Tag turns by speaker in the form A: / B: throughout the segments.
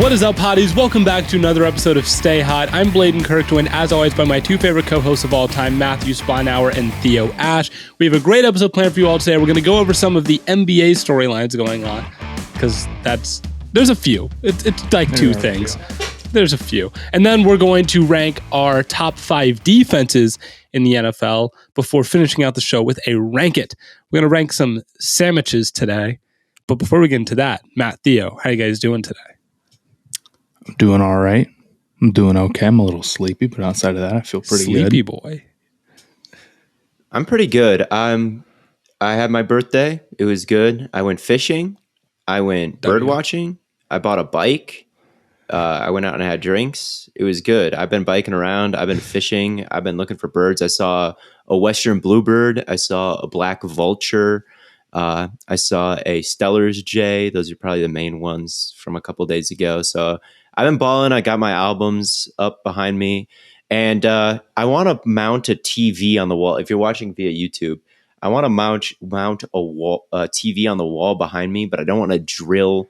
A: What is up, hotties? Welcome back to another episode of Stay Hot. I'm Bladen Kirk, joined as always by my two favorite co-hosts of all time, Matthew Sponauer and Theo Ash. We have a great episode planned for you all today. We're going to go over some of the NBA storylines going on, because there's a few. It's like two things. There's a few. And then we're going to rank our top 5 defenses in the NFL before finishing out the show with a Rank It. We're going to rank some sandwiches today. But before we get into that, Matt, Theo, how you guys doing today?
B: I'm doing all right. I'm doing okay. I'm a little sleepy, but outside of that, I feel pretty good.
A: Sleepy boy.
C: I'm pretty good. I had my birthday. It was good. I went fishing. I went bird watching. I bought a bike. I went out and had drinks. It was good. I've been biking around. I've been fishing. I've been looking for birds. I saw a western bluebird. I saw a black vulture. I saw a Steller's jay. Those are probably the main ones from a couple days ago. So I've been balling. I got my albums up behind me. And I want to mount a TV on the wall. If you're watching via YouTube, I want to mount a TV on the wall behind me, but I don't want to drill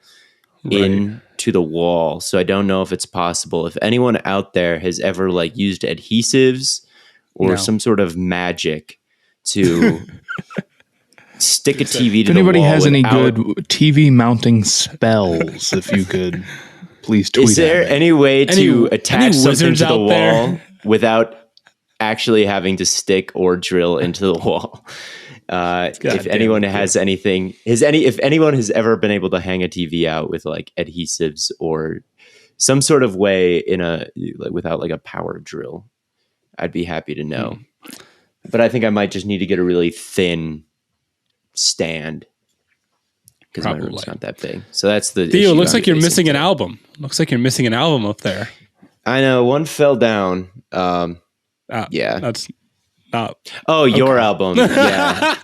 C: into the wall. So I don't know if it's possible. If anyone out there has ever used adhesives or some sort of magic to stick a TV to the wall.
B: If anybody has any good TV mounting spells, if you could please tweet.
C: Is there any way to attach something to the wall without actually having to stick or drill into the wall? If anyone has anything, if anyone has ever been able to hang a TV out with adhesives or some sort of way without a power drill, I'd be happy to know. But I think I might just need to get a really thin stand because my room's not that big. So that's the
A: Theo, looks like you're missing an album. Looks like you're missing an album up there.
C: I know, one fell down.
A: Yeah, that's not.
C: Oh, okay. Your album. Yeah.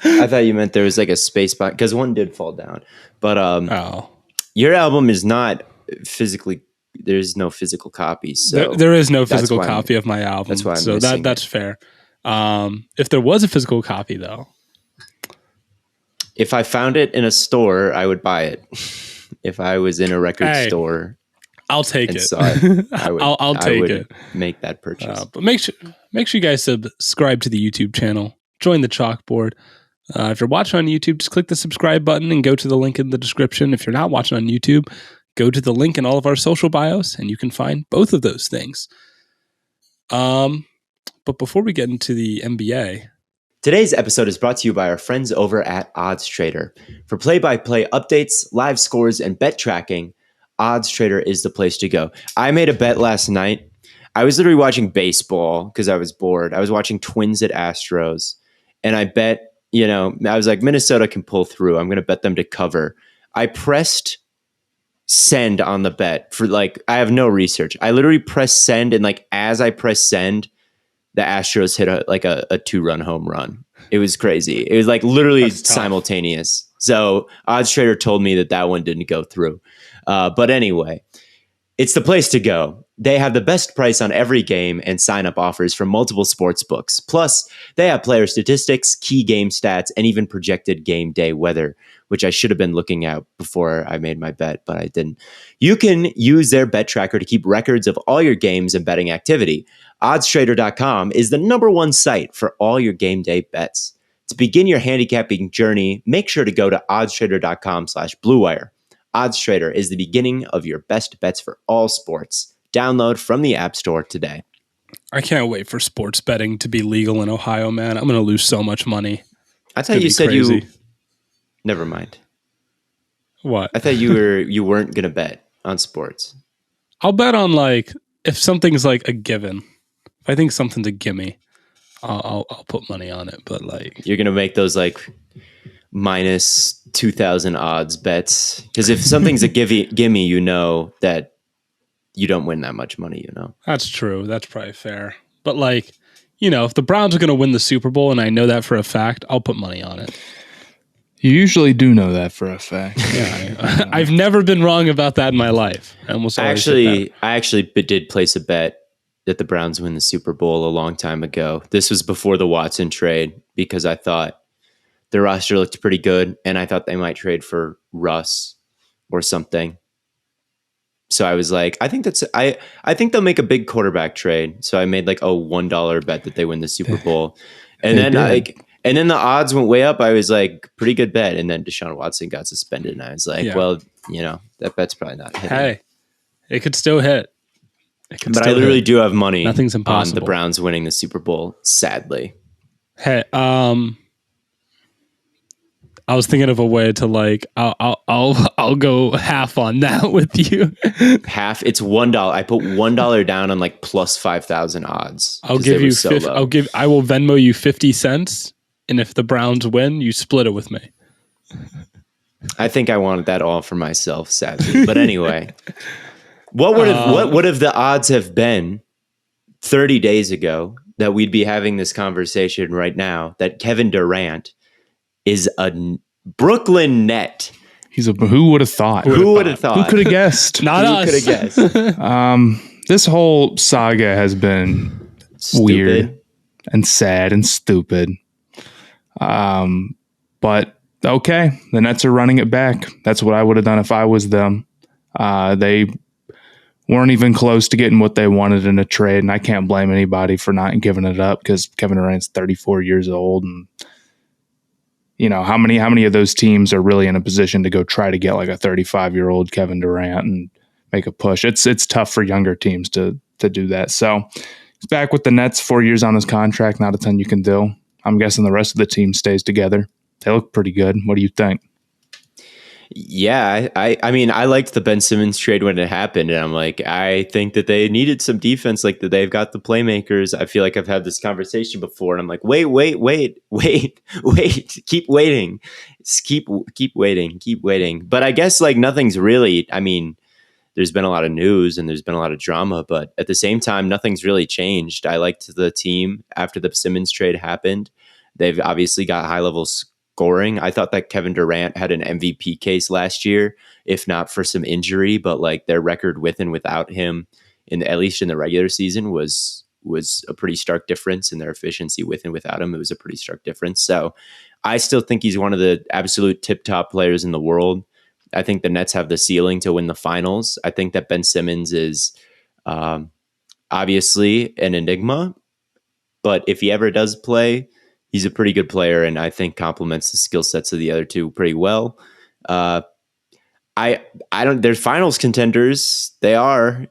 C: I thought you meant there was a space box because one did fall down. But your album is not physically. There's no physical copy. So
A: there is no physical copy of my album. That's why I'm missing that's fair. If there was a physical copy, though.
C: If I found it in a store, I would buy it. If I was in a record store,
A: I'll take it.
C: I'll
A: take it.
C: Make that purchase.
A: But make sure you guys subscribe to the YouTube channel. Join the chalkboard. If you're watching on YouTube, just click the subscribe button and go to the link in the description. If you're not watching on YouTube, go to the link in all of our social bios, and you can find both of those things. But before we get into the NBA.
C: Today's episode is brought to you by our friends over at OddsTrader. For play-by-play updates, live scores, and bet tracking, OddsTrader is the place to go. I made a bet last night. I was literally watching baseball because I was bored. I was watching Twins at Astros, and I bet, I was like, Minnesota can pull through. I'm going to bet them to cover. I pressed send on the bet for I have no research. I literally pressed send, and as I pressed send, the Astros hit a 2-run home run. It was crazy. It was literally simultaneous. So OddsTrader told me that one didn't go through. But anyway, it's the place to go. They have the best price on every game and sign-up offers from multiple sports books. Plus, they have player statistics, key game stats, and even projected game day weather, which I should have been looking at before I made my bet, but I didn't. You can use their bet tracker to keep records of all your games and betting activity. OddsTrader.com is the #1 site for all your game day bets. To begin your handicapping journey, make sure to go to oddstrader.com/bluewire. OddsTrader is the beginning of your best bets for all sports. Download from the App Store today.
A: I can't wait for sports betting to be legal in Ohio, man. I'm going to lose so much money.
C: I thought you said crazy. Never mind.
A: What?
C: I thought you weren't going to bet on sports.
A: I'll bet on if something's a given. If I think something's a gimme, I'll put money on it. But
C: you're going to make those minus 2,000 odds bets, because if something's a gimme, that you don't win that much money.
A: That's true. That's probably fair. But if the Browns are going to win the Super Bowl, and I know that for a fact, I'll put money on it.
B: You usually do know that for a fact.
A: Yeah, I've never been wrong about that in my life. I
C: actually did place a bet that the Browns win the Super Bowl a long time ago. This was before the Watson trade, because I thought their roster looked pretty good, and I thought they might trade for Russ or something. So I was like, I think they'll make a big quarterback trade. So I made like a $1 bet that they win the Super Bowl. And
B: They
C: then
B: did.
C: and then the odds went way up. I was like, pretty good bet. And then Deshaun Watson got suspended. And I was like,
A: Yeah.
C: well, that bet's probably not hitting.
A: Hey, it could still hit.
C: But I literally do have money
A: Nothing's
C: on
A: impossible.
C: the Browns winning the Super Bowl, sadly.
A: Hey, I was thinking of a way to like, I'll go half on that with you.
C: Half, it's $1. I put $1 down on like plus 5,000 odds.
A: I'll
C: 'cause
A: give
C: they
A: you
C: were so low.
A: I will Venmo you 50 cents, and if the Browns win, you split it with me.
C: I think I wanted that all for myself, sadly. But anyway, what would have the odds have been 30 days ago that we'd be having this conversation right now that Kevin Durant is a Brooklyn Net?
B: Who would have thought?
C: Who would have thought?
B: Who could have guessed?
A: Not
C: Who
A: us.
C: could have guessed?
B: This whole saga has been weird and sad and stupid. But okay, the Nets are running it back. That's what I would have done if I was them. They weren't even close to getting what they wanted in a trade, and I can't blame anybody for not giving it up because Kevin Durant's 34 years old, and how many of those teams are really in a position to go try to get like a 35-year-old Kevin Durant and make a push? It's tough for younger teams to do that. So he's back with the Nets, 4 years on his contract, not a ton you can do. I'm guessing the rest of the team stays together. They look pretty good. What do you think?
C: Yeah, I mean, I liked the Ben Simmons trade when it happened, and I'm like, I think that they needed some defense, like that they've got the playmakers. I feel like I've had this conversation before, and I'm like, wait, keep waiting, just keep waiting. But I guess like nothing's really. I mean, there's been a lot of news and there's been a lot of drama, but at the same time, nothing's really changed. I liked the team after the Simmons trade happened. They've obviously got high level scoring. I thought that Kevin Durant had an MVP case last year, if not for some injury, but like their record with and without him, at least in the regular season, was a pretty stark difference in their efficiency with and without him. It was a pretty stark difference. So I still think he's one of the absolute tip-top players in the world. I think the Nets have the ceiling to win the finals. I think that Ben Simmons is obviously an enigma, but if he ever does play, he's a pretty good player, and I think complements the skill sets of the other two pretty well. They're finals contenders. They are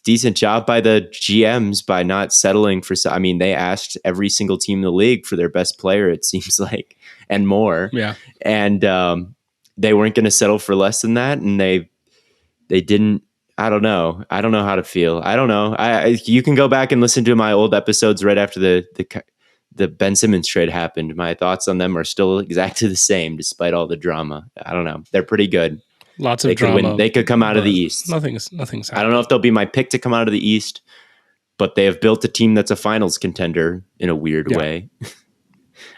C: decent job by the GMs by not settling for. I mean, they asked every single team in the league for their best player, it seems like, and more.
A: Yeah,
C: and they weren't going to settle for less than that, and they didn't. I don't know how to feel. I don't know. You can go back and listen to my old episodes right after the Ben Simmons trade happened. My thoughts on them are still exactly the same, despite all the drama. I don't know. They're pretty good.
A: Lots of drama.
C: They could come out of the East.
A: Nothing's
C: I don't know if they'll be my pick to come out of the East, but they have built a team that's a finals contender in a weird way.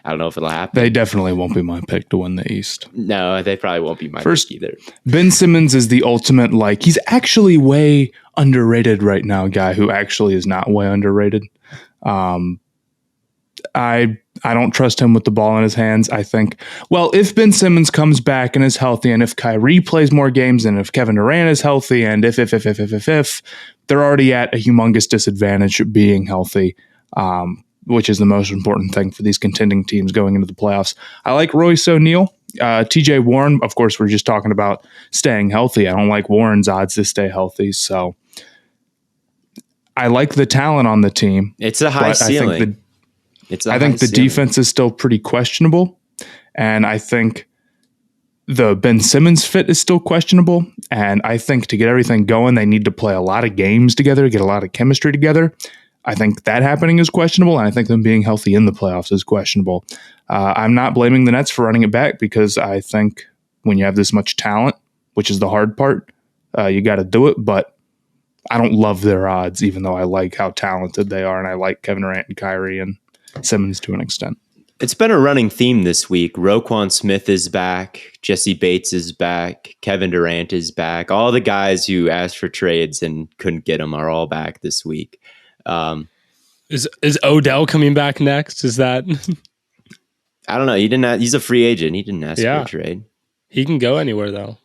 C: I don't know if it'll happen.
B: They definitely won't be my pick to win the East.
C: No, they probably won't be my pick either. Ben
B: Simmons is the ultimate, like, he's actually way underrated right now, guy who actually is not way underrated. I don't trust him with the ball in his hands. I think, well, if Ben Simmons comes back and is healthy, and if Kyrie plays more games, and if Kevin Durant is healthy, and if they're already at a humongous disadvantage being healthy, which is the most important thing for these contending teams going into the playoffs. I like Royce O'Neal. TJ Warren, of course, we're just talking about staying healthy. I don't like Warren's odds to stay healthy, so I like the talent on the team.
C: It's a high ceiling.
B: I think the defense is still pretty questionable, and I think the Ben Simmons fit is still questionable, and I think to get everything going, they need to play a lot of games together, get a lot of chemistry together. I think that happening is questionable, and I think them being healthy in the playoffs is questionable. I'm not blaming the Nets for running it back because I think when you have this much talent, which is the hard part, you got to do it, but I don't love their odds, even though I like how talented they are, and I like Kevin Durant and Kyrie and Simmons to an extent.
C: It's been a running theme this week. Roquan Smith is back. Jesse Bates is back. Kevin Durant is back. All the guys who asked for trades and couldn't get them are all back this week.
A: Is Odell coming back next? Is that?
C: I don't know. He's a free agent. He didn't ask for a trade.
A: He can go anywhere though.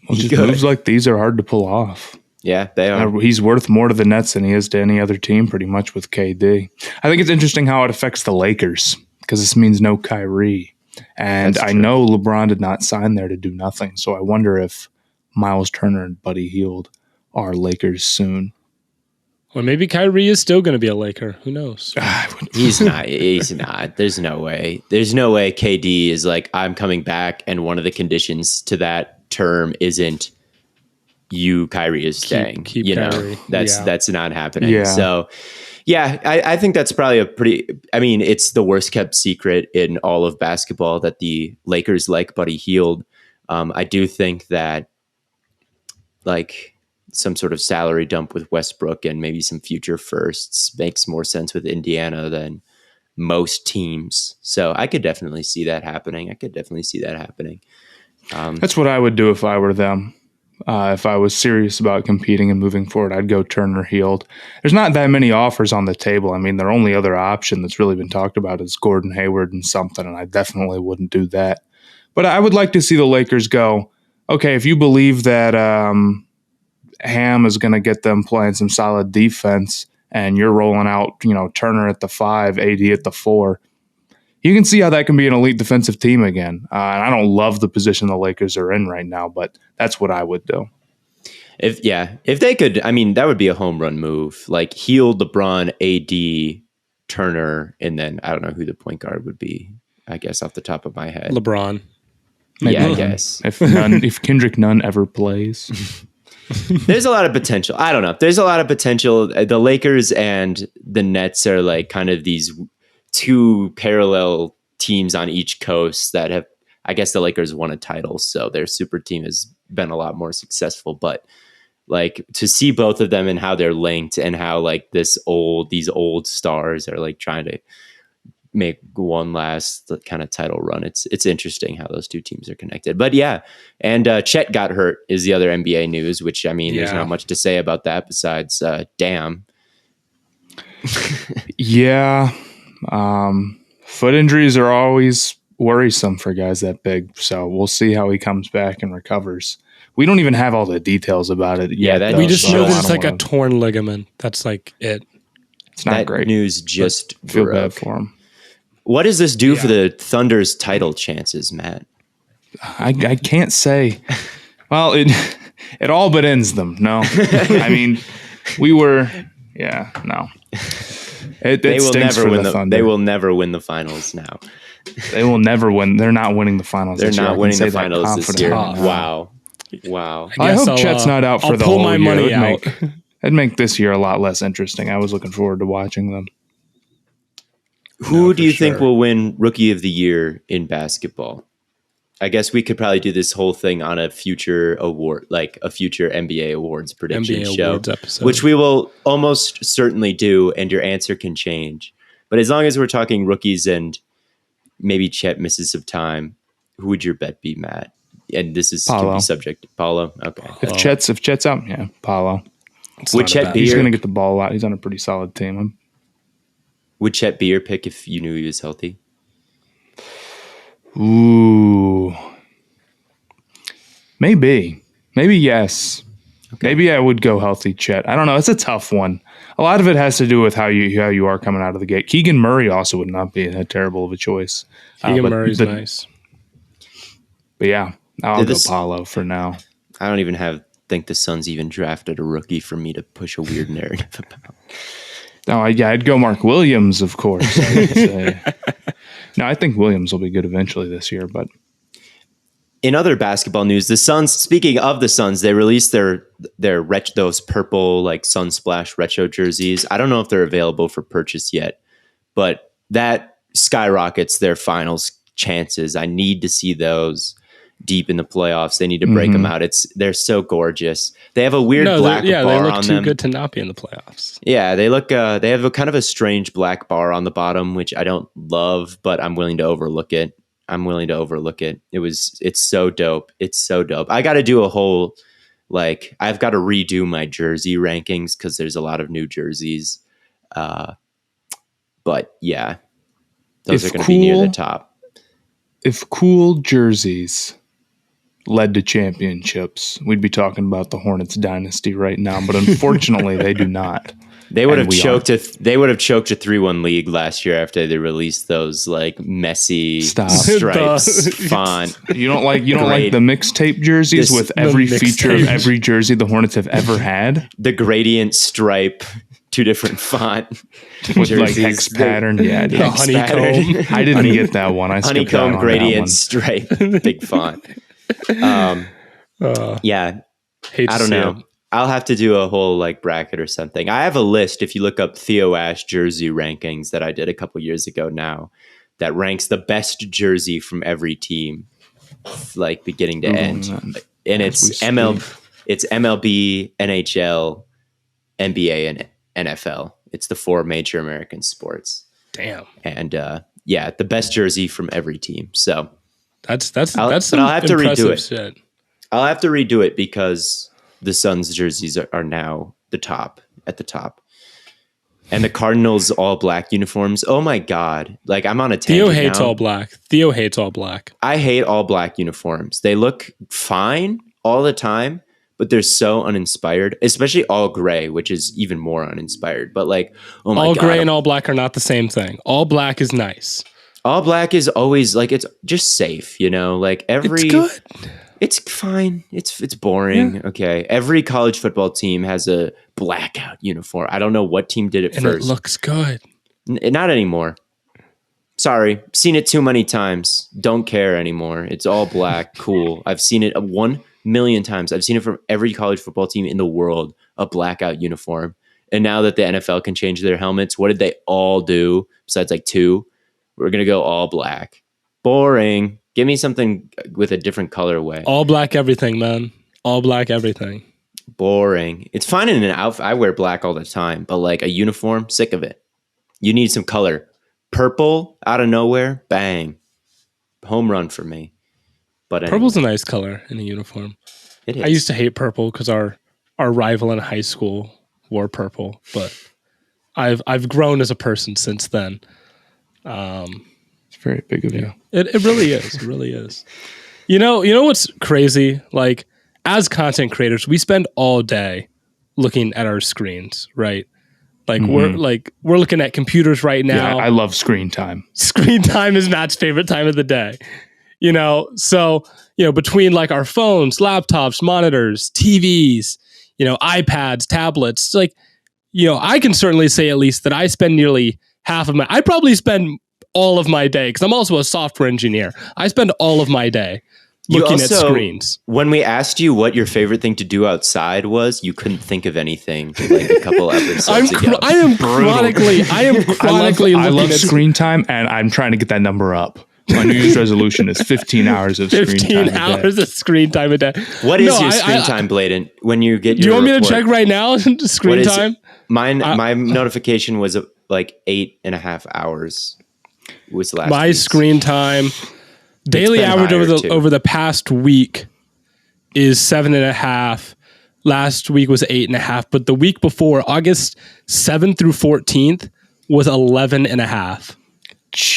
B: Well, just moves like these are hard to pull off.
C: Yeah, they are.
B: He's worth more to the Nets than he is to any other team, pretty much, with KD. I think it's interesting how it affects the Lakers, because this means no Kyrie. And I know LeBron did not sign there to do nothing, so I wonder if Miles Turner and Buddy Hield are Lakers soon.
A: Or maybe Kyrie is still going to be a Laker. Who knows?
C: He's not. He's not. There's no way. There's no way KD is like, I'm coming back, and one of the conditions to that term isn't Kyrie is staying.
A: Keep
C: you
A: Kyrie.
C: know, that's not happening. Yeah. So, yeah, I think that's probably it's the worst kept secret in all of basketball that the Lakers like Buddy Hield. I do think that like some sort of salary dump with Westbrook and maybe some future firsts makes more sense with Indiana than most teams. So I could definitely see that happening.
B: That's what I would do if I were them. If I was serious about competing and moving forward, I'd go Turner Hield. There's not that many offers on the table. I mean, their only other option that's really been talked about is Gordon Hayward and something, and I definitely wouldn't do that. But I would like to see the Lakers go, okay, if you believe that Ham is going to get them playing some solid defense and you're rolling out, Turner at the 5, AD at the 4, you can see how that can be an elite defensive team again. And I don't love the position the Lakers are in right now, but that's what I would do.
C: If they could, I mean, that would be a home run move. Like Hield, LeBron, AD, Turner, and then I don't know who the point guard would be. I guess off the top of my head,
A: LeBron.
B: Maybe
C: I guess
B: if Kendrick Nunn ever plays.
C: There's a lot of potential. I don't know. There's a lot of potential. The Lakers and the Nets are like kind of these two parallel teams on each coast that have, I guess the Lakers won a title, so their super team has been a lot more successful. But like to see both of them and how they're linked and how like these old stars are like trying to make one last kind of title run. It's interesting how those two teams are connected. But yeah, and Chet got hurt is the other NBA news, which I mean, there's not much to say about that besides damn.
B: Yeah. Foot injuries are always worrisome for guys that big, so we'll see how he comes back and recovers. We don't even have all the details about it yet.
A: We just know that it's like a torn ligament. That's like it.
B: It's not great.
C: News just
B: feel bad for him.
C: What does this do for the Thunder's title chances, Matt?
B: I can't say. Well, it all but ends them. No, I mean we were. Yeah, no.
C: They will never win the Thunder. They will never win the finals now.
B: They will never win. They're not winning the finals.
C: They're not winning the finals this year. Wow.
B: I hope Chet's not out for the whole year.
A: I'll pull my money out.
B: It'd make this year a lot less interesting. I was looking forward to watching them.
C: Who do you think will win Rookie of the Year in basketball? I guess we could probably do this whole thing on a future award, like a future NBA awards prediction show,
A: episode,
C: which we will almost certainly do, and your answer can change. But as long as we're talking rookies and maybe Chet misses some time, who would your bet be, Matt? And this is
B: Paolo.
C: Can be subject to Paolo. Okay.
B: If Chet's out, yeah, Paolo.
C: Would Chet be
B: He's going to get the ball a lot. He's on a pretty solid team.
C: Would Chet be your pick if you knew he was healthy?
B: Ooh. Maybe yes. Okay. Maybe I would go healthy Chet. I don't know. It's a tough one. A lot of it has to do with how you are coming out of the gate. Keegan Murray also would not be a terrible of a choice.
A: Keegan Murray's nice.
B: But yeah, I'll go Paolo for now.
C: I don't even think the Suns even drafted a rookie for me to push a weird narrative about.
B: No, I'd go Mark Williams, of course. I would say. No, I think Williams will be good eventually this year. But
C: in other basketball news, the Suns. Speaking of the Suns, they released those purple like Sunsplash retro jerseys. I don't know if they're available for purchase yet, but that skyrockets their finals chances. I need to see those deep in the playoffs. They need to break them out. They're so gorgeous. They have a weird black bar on them.
A: They look too good to not be in the playoffs.
C: Yeah, they look. They have a kind of a strange black bar on the bottom, which I don't love, but I'm willing to overlook it. It's so dope. It's so dope. I got to do a whole I've got to redo my jersey rankings because there's a lot of new jerseys. But yeah, those are going to be near the top.
B: If cool jerseys led to championships, we'd be talking about the Hornets dynasty right now. But unfortunately, they do not.
C: They would have choked a 3-1 league last year after they released those like messy stripes font.
B: You don't like the mixtape jerseys with every feature of every jersey the Hornets have ever had.
C: The gradient stripe, 2 different font
B: with jerseys, like hex pattern. Yeah,
A: the honeycomb.
B: I didn't get that one. I
C: honeycomb gradient stripe, big font. Yeah, I don't know. I'll have to do a whole like bracket or something. I have a list. If you look up Theo Ash jersey rankings that I did a couple years ago now, that ranks the best jersey from every team, like beginning to end. And it's MLB, NHL, NBA, and NFL. It's the 4 major American sports.
A: Damn.
C: And the best jersey from every team. So
A: that's
C: I'll have to redo it.
A: Shit.
C: I'll have to redo it because the Suns jerseys are now at the top. And the Cardinals all black uniforms. Oh my God. Like I'm on a tangent
A: Theo hates all black. Theo hates all black.
C: I hate all black uniforms. They look fine all the time, but they're so uninspired, especially all gray, which is even more uninspired. But like, oh my God.
A: All gray and all black are not the same thing. All black is nice.
C: All black is always like, it's just safe, you know, like
A: it's good.
C: It's fine. It's boring. Yeah. Okay. Every college football team has a blackout uniform. I don't know what team did it
A: and
C: first.
A: It looks good.
C: Not anymore. Sorry. Seen it too many times. Don't care anymore. It's all black. Cool. I've seen it 1 million times. I've seen it from every college football team in the world, a blackout uniform. And now that the NFL can change their helmets, what did they all do besides like 2? We're going to go all black. Boring. Give me something with a different colorway.
A: All black everything, man. All black everything.
C: Boring. It's fine in an outfit. I wear black all the time, but like a uniform, sick of it. You need some color. Purple out of nowhere, bang. Home run for me. But anyway.
A: Purple's a nice color in a uniform.
C: It is.
A: I used to hate purple because our rival in high school wore purple, but I've grown as a person since then.
B: It's very big of you.
A: It really is. It really is. You know what's crazy? Like as content creators, we spend all day looking at our screens, right? Like we're looking at computers right now.
B: Yeah, I love screen time.
A: Screen time is Matt's favorite time of the day. So between like our phones, laptops, monitors, TVs, iPads, tablets, like, I can certainly say at least that I spend nearly half of I probably spend all of my day, because I'm also a software engineer. I spend all of my day looking at screens.
C: When we asked you what your favorite thing to do outside was, you couldn't think of anything like a couple episodes ago.
A: I am chronically
B: I love screen time, and I'm trying to get that number up. My New Year's resolution is 15 hours of screen time.
A: 15 hours of screen time a day.
C: What is your screen time, Bladen? When you get your
A: Do you want
C: report?
A: me to check right now? Screen time?
C: My notification was like 8.5 hours. Was last
A: my
C: week's.
A: Screen time daily average over the past week is 7.5. Last week was 8.5, but the week before, August 7th through 14th, was 11.5.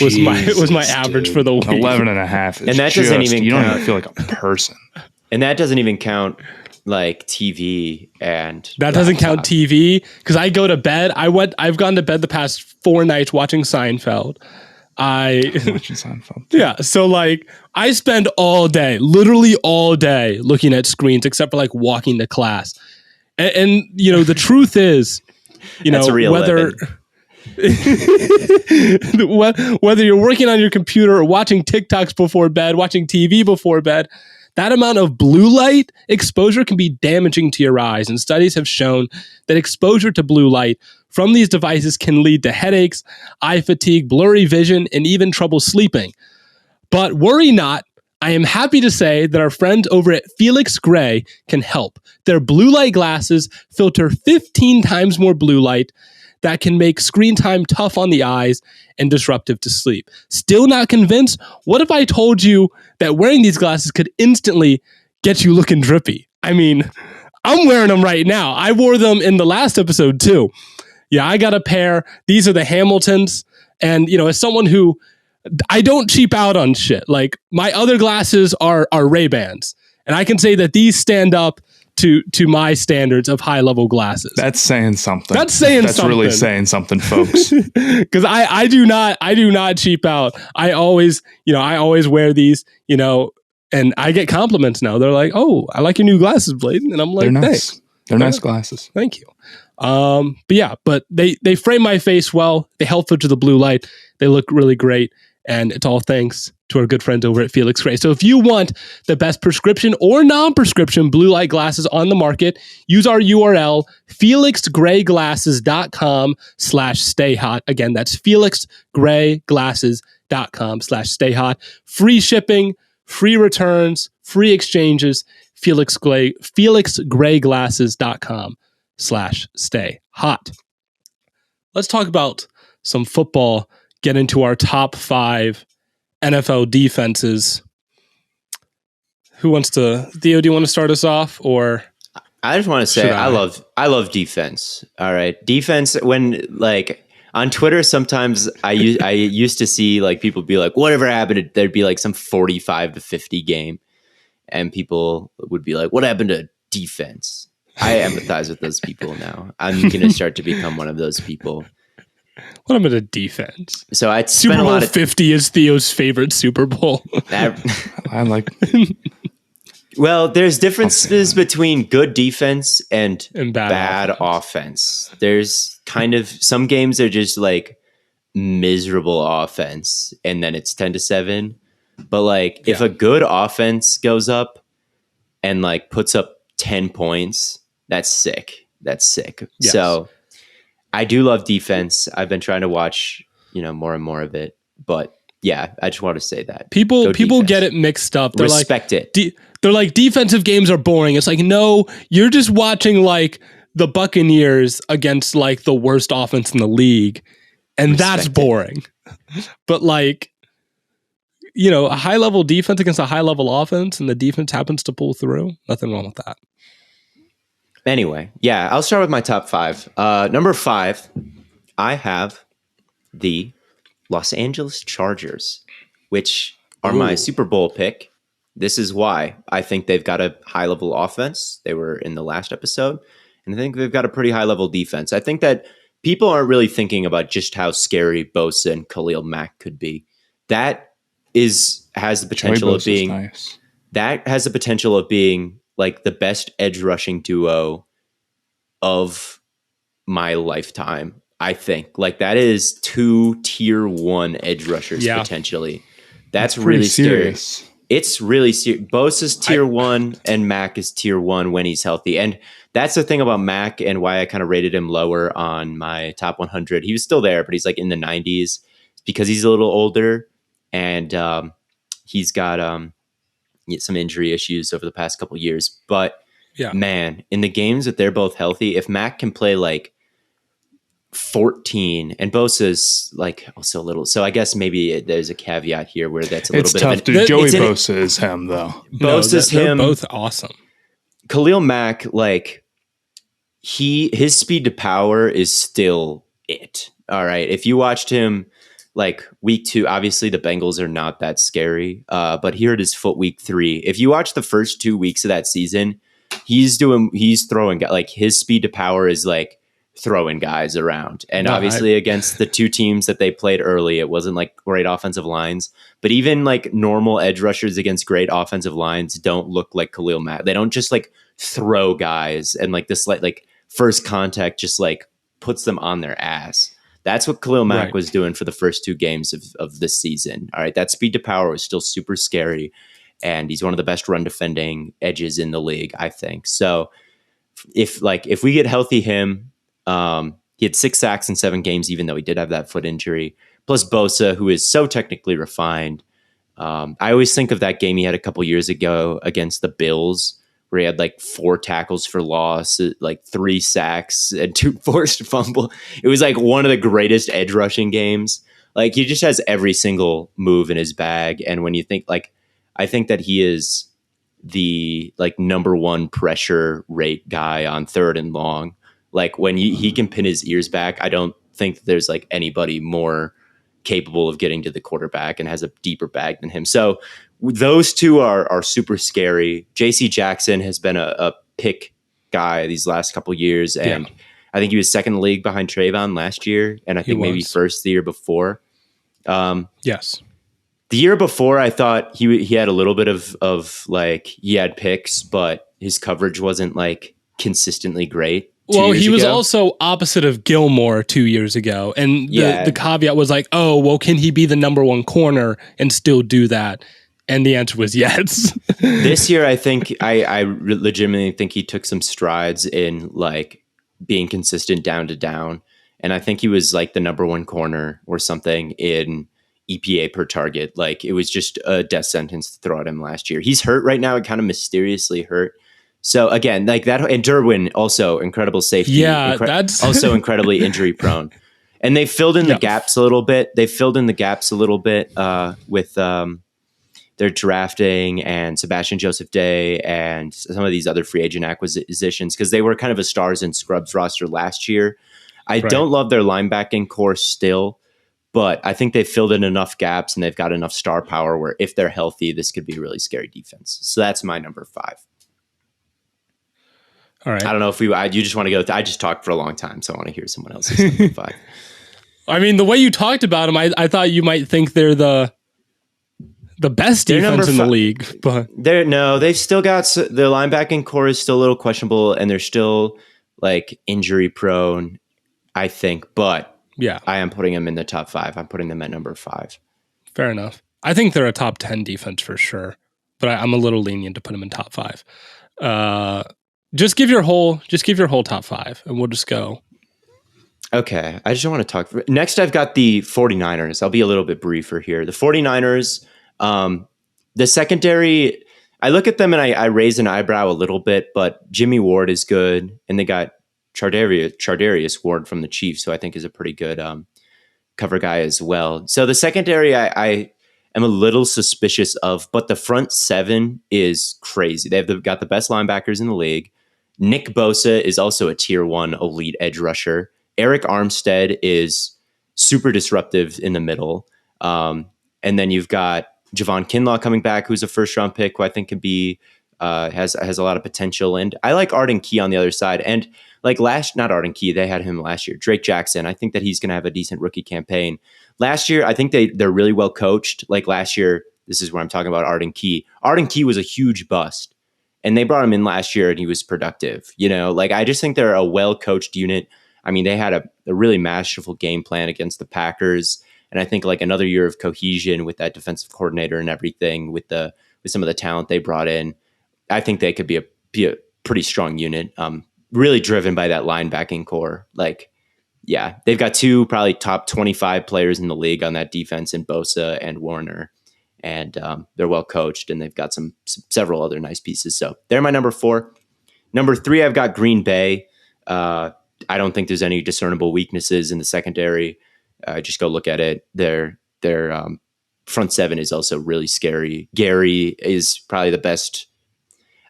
A: Was my average for the week.
B: 11.5,
C: and that doesn't even.
B: You don't even feel like a person.
C: And that doesn't even count like TV and.
A: That doesn't count TV because I go to bed. I've gone to bed the past 4 nights watching Seinfeld.
B: Watching Seinfeld.
A: Yeah, so like I spend all day, literally all day, looking at screens, except for like walking to class. And the truth is, whether whether you're working on your computer or watching TikToks before bed, watching TV before bed, that amount of blue light exposure can be damaging to your eyes. And studies have shown that exposure to blue light from these devices can lead to headaches, eye fatigue, blurry vision, and even trouble sleeping. But worry not. I am happy to say that our friends over at Felix Gray can help. Their blue light glasses filter 15 times more blue light that can make screen time tough on the eyes and disruptive to sleep. Still not convinced? What if I told you that wearing these glasses could instantly get you looking drippy? I mean, I'm wearing them right now. I wore them in the last episode too. Yeah, I got a pair. These are the Hamiltons. And, as someone who, I don't cheap out on shit. Like, my other glasses are Ray-Bans. And I can say that these stand up to my standards of high level glasses.
B: That's saying something.
A: That's
B: really saying something, folks.
A: Because I do not cheap out. I always wear these, and I get compliments now. They're like, "Oh, I like your new glasses, Blade," and I'm like,
B: "They're nice.
A: Thanks.
B: They're nice glasses.
A: Thank you." But they frame my face well. They help filter the blue light. They look really great, and it's all thanks to our good friends over at Felix Gray. So if you want the best prescription or non-prescription blue light glasses on the market, use our URL, felixgrayglasses.com/stayhot. Again, that's felixgrayglasses.com/stayhot. Free shipping, free returns, free exchanges, felixgrayglasses.com/stayhot. Let's talk about some football, get into our top 5 NFL defenses. Who wants to? Theo, do you want to start us off, or?
C: I just want to say I love defense. All right, defense. When like on Twitter, sometimes I used to see like people be like, "Whatever happened?" There'd be like some 45-50 game, and people would be like, "What happened to defense?" I empathize with those people now. I'm gonna start to become one of those people.
A: What about a defense?
C: So I
A: Super Bowl 50 is Theo's favorite Super Bowl.
B: I like.
C: Well, there's differences between good defense and bad offense. There's kind of some games are just like miserable offense, and then it's 10-7. But like if a good offense goes up and like puts up 10 points, that's sick. That's sick. Yes. So I do love defense. I've been trying to watch, more and more of it. But yeah, I just want to say that.
A: People get it mixed up. They're
C: Respect
A: like,
C: it.
A: They're like, defensive games are boring. It's like, no, you're just watching like the Buccaneers against like the worst offense in the league. And that's boring. But like, a high level defense against a high level offense and the defense happens to pull through. Nothing wrong with that.
C: Anyway, yeah, I'll start with my top 5. Number 5, I have the Los Angeles Chargers, which are my Super Bowl pick. This is why I think they've got a high-level offense. They were in the last episode. And I think they've got a pretty high-level defense. I think that people aren't really thinking about just how scary Bosa and Khalil Mack could be. That has the potential of being nice. That has the potential of being like the best edge rushing duo of my lifetime. I think like that is 2 tier 1 edge rushers potentially. That's really serious. Scary. It's really serious. Bosa's tier 1 and Mack is tier 1 when he's healthy. And that's the thing about Mack and why I kind of rated him lower on my top 100. He was still there, but he's like in the 90s because he's a little older and he's got some injury issues over the past couple of years. But man, in the games that they're both healthy, if Mack can play like 14 and Bosa's like also a little, so I guess maybe there's a caveat here where that's a little bit
B: tough,
C: of
B: dude. Joey Bosa is him though.
C: Bosa's him.
A: They're both awesome.
C: Khalil Mack, like his speed to power is still it. All right. If you watched him like week 2, obviously the Bengals are not that scary. But here it is week 3. If you watch the first 2 weeks of that season, he's throwing like his speed to power is like throwing guys around. And obviously against the 2 teams that they played early, it wasn't like great offensive lines, but even like normal edge rushers against great offensive lines don't look like Khalil Mack. They don't just like throw guys and like this like first contact just like puts them on their ass. That's what Khalil Mack was doing for the first 2 games of this season. All right. That speed to power was still super scary. And he's one of the best run defending edges in the league, I think. So if we get healthy him, he had 6 sacks in 7 games, even though he did have that foot injury. Plus Bosa, who is so technically refined. I always think of that game he had a couple years ago against the Bills, where he had like 4 tackles for loss, like 3 sacks and 2 forced fumble. It was like one of the greatest edge rushing games. Like he just has every single move in his bag. And when you think like, I think that he is the like number 1 pressure rate guy on 3rd and long. Like when he can pin his ears back, I don't think there's like anybody more capable of getting to the quarterback and has a deeper bag than him. So those two are super scary. JC Jackson has been a pick guy these last couple years, and I think he was second in the league behind Trayvon last year, and I think maybe first the year before.
A: Yes.
C: The year before, I thought he had a little bit of like, he had picks, but his coverage wasn't like consistently great.
A: Well, he was also opposite of Gilmore 2 years ago. And the caveat was like, oh, well, can he be the number one corner and still do that? And the answer was yes.
C: This year, I think I legitimately think he took some strides in like being consistent down to down. And I think he was like the number one corner or something in EPA per target. Like, it was just a death sentence to throw at him last year. He's hurt right now. It kind of mysteriously hurt. So again, like that, and Derwin also incredible safety.
A: Yeah, that's
C: also incredibly injury prone. And they filled in the gaps a little bit. They filled in the gaps a little bit with their drafting and Sebastian Joseph Day and some of these other free agent acquisitions, because they were kind of a stars and scrubs roster last year. I don't love their linebacking core still, but I think they filled in enough gaps and they've got enough star power where if they're healthy, this could be a really scary defense. So that's my number 5.
A: All right.
C: I don't know if you just want to go. I just talked for a long time, so I want to hear someone else's number 5.
A: I mean, the way you talked about them, I thought you might think they're the best defense in the league. But
C: they've still got their linebacking core is still a little questionable, and they're still like injury prone, I think. But
A: yeah,
C: I am putting them in the top 5. I'm putting them at number 5.
A: Fair enough. I think they're a top 10 defense for sure, but I'm a little lenient to put them in top 5. Just give your whole top 5 and we'll just go.
C: Okay. I just want to talk. Next, I've got the 49ers. I'll be a little bit briefer here. The 49ers, the secondary, I look at them and I raise an eyebrow a little bit, but Jimmy Ward is good. And they got Chardarius Ward from the Chiefs, who I think is a pretty good cover guy as well. So the secondary, I am a little suspicious of, but the front 7 is crazy. They've got the best linebackers in the league. Nick Bosa is also a tier 1 elite edge rusher. Eric Armstead is super disruptive in the middle. And then you've got Javon Kinlaw coming back, who's a first round pick, who I think can be, has a lot of potential. And I like Arden Key on the other side. And like not Arden Key, they had him last year. Drake Jackson, I think that he's going to have a decent rookie campaign. Last year, I think they're really well coached. Like last year, this is where I'm talking about Arden Key. Arden Key was a huge bust. And they brought him in last year and he was productive. You know, like I just think they're a well-coached unit. I mean, they had a really masterful game plan against the Packers. And I think like another year of cohesion with that defensive coordinator and everything with some of the talent they brought in. I think they could be a pretty strong unit. Really driven by that linebacking core. Like, yeah, they've got 2 probably top 25 players in the league on that defense in Bosa and Warner. And they're well coached, and they've got several other nice pieces. So they're my number 4. Number 3, I've got Green Bay. I don't think there's any discernible weaknesses in the secondary. Just go look at it. Their front 7 is also really scary. Gary is probably the best.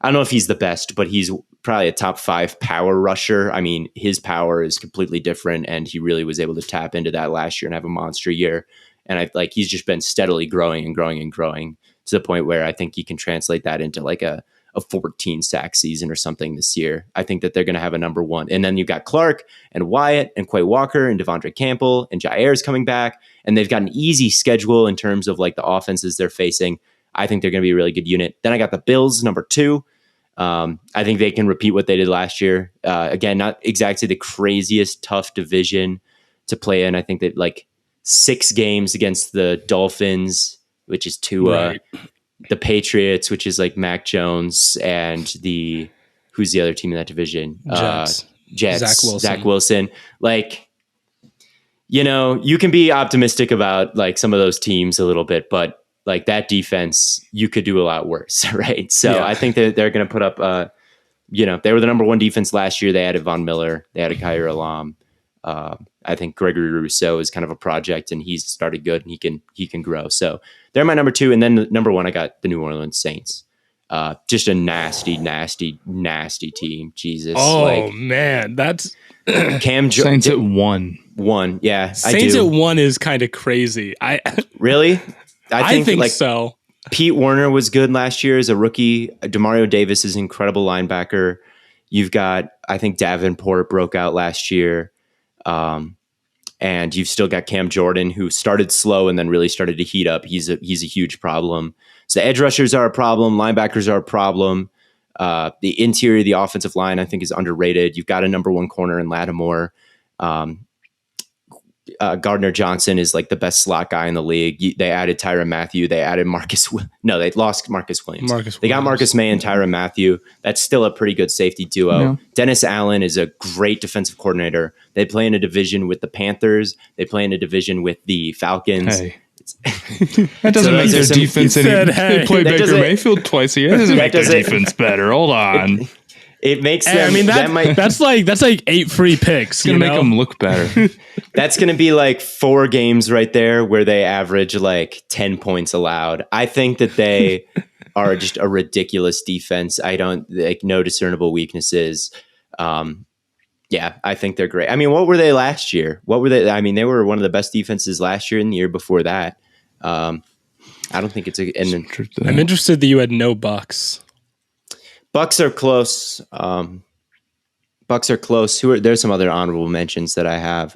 C: I don't know if he's the best, but he's probably a top 5 power rusher. I mean, his power is completely different, and he really was able to tap into that last year and have a monster year. And he's just been steadily growing and growing and growing to the point where I think you can translate that into like a 14 sack season or something this year. I think that they're going to have a number 1. And then you've got Clark and Wyatt and Quay Walker and Devondre Campbell and Jair's coming back. And they've got an easy schedule in terms of like the offenses they're facing. I think they're going to be a really good unit. Then I got the Bills, number 2. I think they can repeat what they did last year. Again, not exactly the craziest tough division to play in. I think that like 6 games against the Dolphins, which is Tua, the Patriots, which is like Mac Jones, and who's the other team in that division?
A: Jets.
C: Zach Wilson. Like, you know, you can be optimistic about like some of those teams a little bit, but like that defense, you could do a lot worse, right? So yeah. I think that they're going to put up, they were the number 1 defense last year. They added Von Miller. They added Khair Alam. I think Gregory Rousseau is kind of a project, and he's started good, and he can grow. So they're my number 2, and then the number 1, I got the New Orleans Saints. Just a nasty, nasty, nasty team. Jesus.
A: Oh man, that's
B: Saints at 1.
C: Yeah,
A: Saints
C: I do.
A: at 1 is kind of crazy.
C: Really?
A: I think
C: like
A: so.
C: Pete Werner was good last year as a rookie. Demario Davis is an incredible linebacker. You've got, I think Davenport broke out last year. And you've still got Cam Jordan, who started slow and then really started to heat up. He's a huge problem. So edge rushers are a problem. Linebackers are a problem. The interior of the offensive line, I think, is underrated. You've got a number 1 corner in Lattimore. Gardner Johnson is like the best slot guy in the league. They added Tyrann Mathieu. They added they lost Marcus Williams. They got Marcus May and Tyrann Mathieu. That's still a pretty good safety duo. Yeah. Dennis Allen is a great defensive coordinator. They play in a division with the Panthers. They play in a division with the Falcons.
B: Hey. That doesn't make their defense any. They play Baker Mayfield twice a year. That doesn't make their defense better. Hold on.
C: It makes them.
A: I mean, that's like 8 free picks.
B: It's gonna make them look better.
C: That's gonna be like 4 games right there where they average like 10 points allowed. I think that they are just a ridiculous defense. I don't like no discernible weaknesses. Yeah, I think they're great. I mean, what were they last year? What were they? I mean, they were one of the best defenses last year and the year before that. I don't think it's a.
A: I'm interested that you had no Bucks.
C: Bucks are close. Bucks are close. There's some other honorable mentions that I have.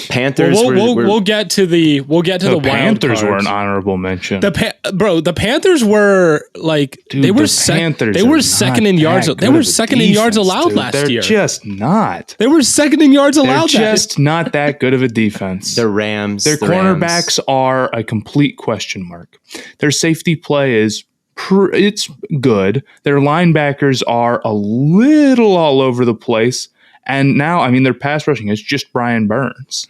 C: Panthers.
A: We'll get to the wild
B: Panthers
A: cards.
B: were an honorable mention.
A: The Panthers were like they were second in yards. They were second in yards allowed last year.
B: They're just not.
A: They were second in yards allowed.
B: They're just not that good of a defense.
C: The Rams.
B: Their cornerbacks are a complete question mark. Their safety play is. It's good. Their linebackers are a little all over the place. And now, I mean, their pass rushing is just Brian Burns.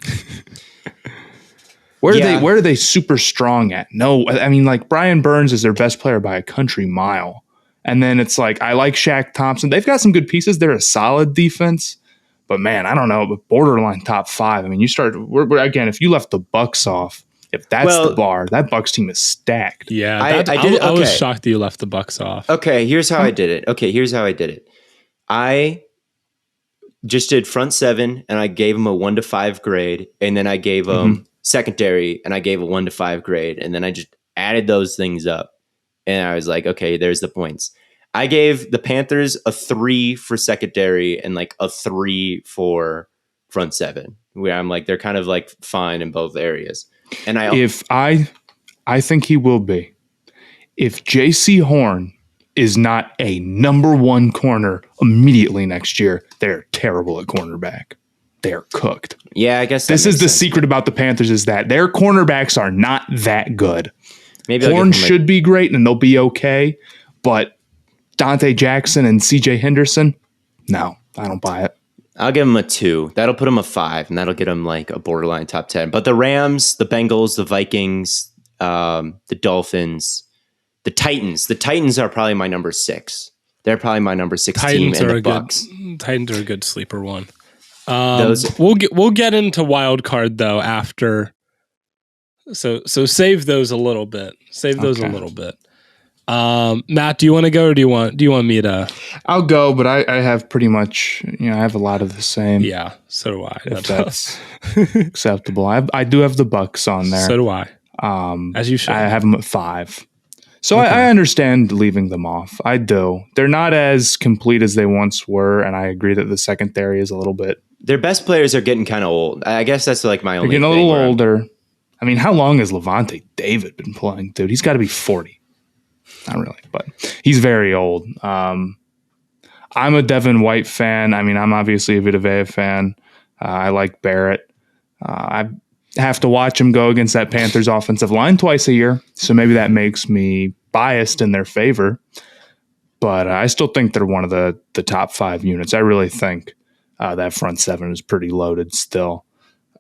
B: Where are they super strong at? No, I mean, like Brian Burns is their best player by a country mile. And then it's like, I like Shaq Thompson. They've got some good pieces. They're a solid defense. But man, I don't know, but borderline top 5. I mean, again, if you left the Bucks off, if that's the bar, that Bucks team is stacked.
A: Yeah, I was shocked that you left the Bucks off.
C: Okay, here's how I did it. I just did front 7, and I gave them a 1 to 5 grade, and then I gave them secondary, and I gave a 1 to 5 grade, and then I just added those things up, and I was like, okay, there's the points. I gave the Panthers a 3 for secondary and like a 3 for front 7, where I'm like, they're kind of like fine in both areas. And
B: I think he will be. If J.C. Horn is not a number 1 corner immediately next year, they're terrible at cornerback. They're cooked.
C: Yeah, I guess
B: this is the secret about the Panthers is that their cornerbacks are not that good.
C: Maybe
B: Horn should be great and they'll be okay, but Dante Jackson and C.J. Henderson, no, I don't buy it.
C: I'll give them a 2. That'll put them a 5, and that'll get them like a borderline top 10. But the Rams, the Bengals, the Vikings, the Dolphins, the Titans are probably my number 6. They're probably my number 6 team, and the Bucks.
A: Titans are a good sleeper one. We'll get into wild card though after. So save those a little bit. Matt, do you want to go or do you want me to?
B: I'll go, but I have pretty much, I have a lot of the same.
A: Yeah, so do I.
B: If that's acceptable. I do have the Bucks on there.
A: So do I. As you should.
B: I have them at 5. So okay. I understand leaving them off. I do. They're not as complete as they once were, and I agree that the secondary is a little bit.
C: Their best players are getting kind of old. I guess that's like my only.
B: They're getting a little older. I mean, how long has Levante David been playing, dude? He's got to be 40. Not really, but he's very old. I'm a Devin White fan. I mean, I'm obviously a Vita Vea fan. I like Barrett. I have to watch him go against that Panthers offensive line twice a year, so maybe that makes me biased in their favor. But I still think they're one of the top 5 units. I really think that front 7 is pretty loaded still.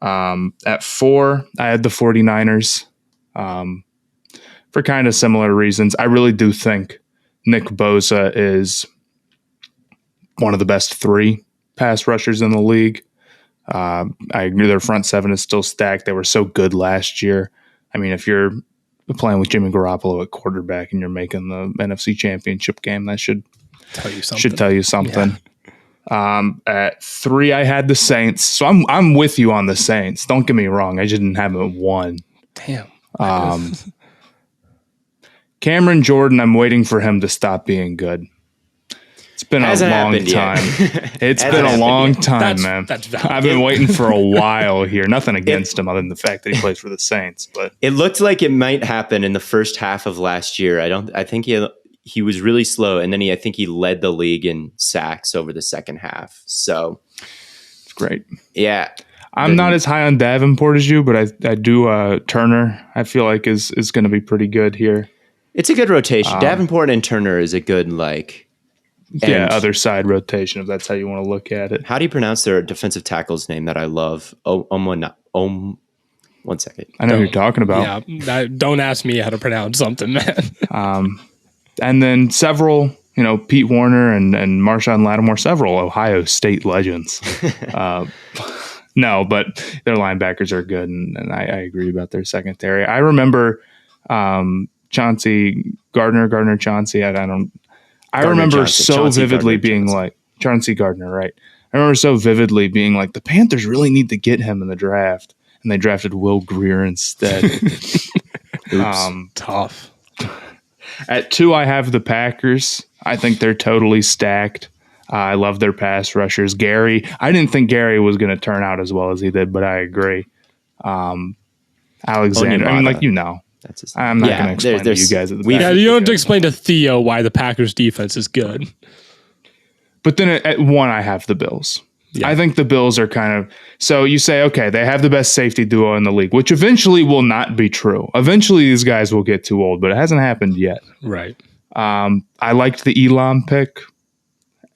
B: At 4, I had the 49ers. For kind of similar reasons. I really do think Nick Bosa is one of the best 3 pass rushers in the league. I agree their front 7 is still stacked. They were so good last year. I mean, if you're playing with Jimmy Garoppolo at quarterback and you're making the NFC Championship game. That should
A: tell you something.
B: Should tell you something. Yeah. At 3, I had the Saints. So I'm with you on the Saints. Don't get me wrong. I just didn't have it 1.
A: Damn.
B: Cameron Jordan, I'm waiting for him to stop being good. It's been a long time. It's been a long time, man. I've been waiting for a while here. Nothing against him other than the fact that he plays for the Saints. But
C: it looked like it might happen in the first half of last year. I think he was really slow, and then I think he led the league in sacks over the second half. So
B: it's great.
C: Yeah.
B: I'm not as high on Davenport as you, but I do Turner. I feel like is going to be pretty good here.
C: It's a good rotation. Davenport and Turner is a good
B: other side rotation if that's how you want to look at it.
C: How do you pronounce their defensive tackle's name that I love? One second.
B: I know who you're talking about.
A: Yeah, don't ask me how to pronounce something, man.
B: And then several, Pete Warner and Marshawn Lattimore, several Ohio State legends. No, but their linebackers are good, and I agree about their secondary. I remember Chauncey Chauncey. I remember so vividly being like Chauncey Gardner, right? I remember so vividly being like the Panthers really need to get him in the draft, and they drafted Will Grier instead.
A: Tough.
B: At 2, I have the Packers. I think they're totally stacked. I love their pass rushers. Gary, I didn't think Gary was going to turn out as well as he did, but I agree. Alexander, That's his name. I'm not going to explain to you guys. You
A: don't have to explain to Theo why the Packers defense is good.
B: But then at 1, I have the Bills. Yeah. I think the Bills are kind of – so you say, okay, they have the best safety duo in the league, which eventually will not be true. Eventually these guys will get too old, but it hasn't happened yet.
A: Right.
B: I liked the Elam pick.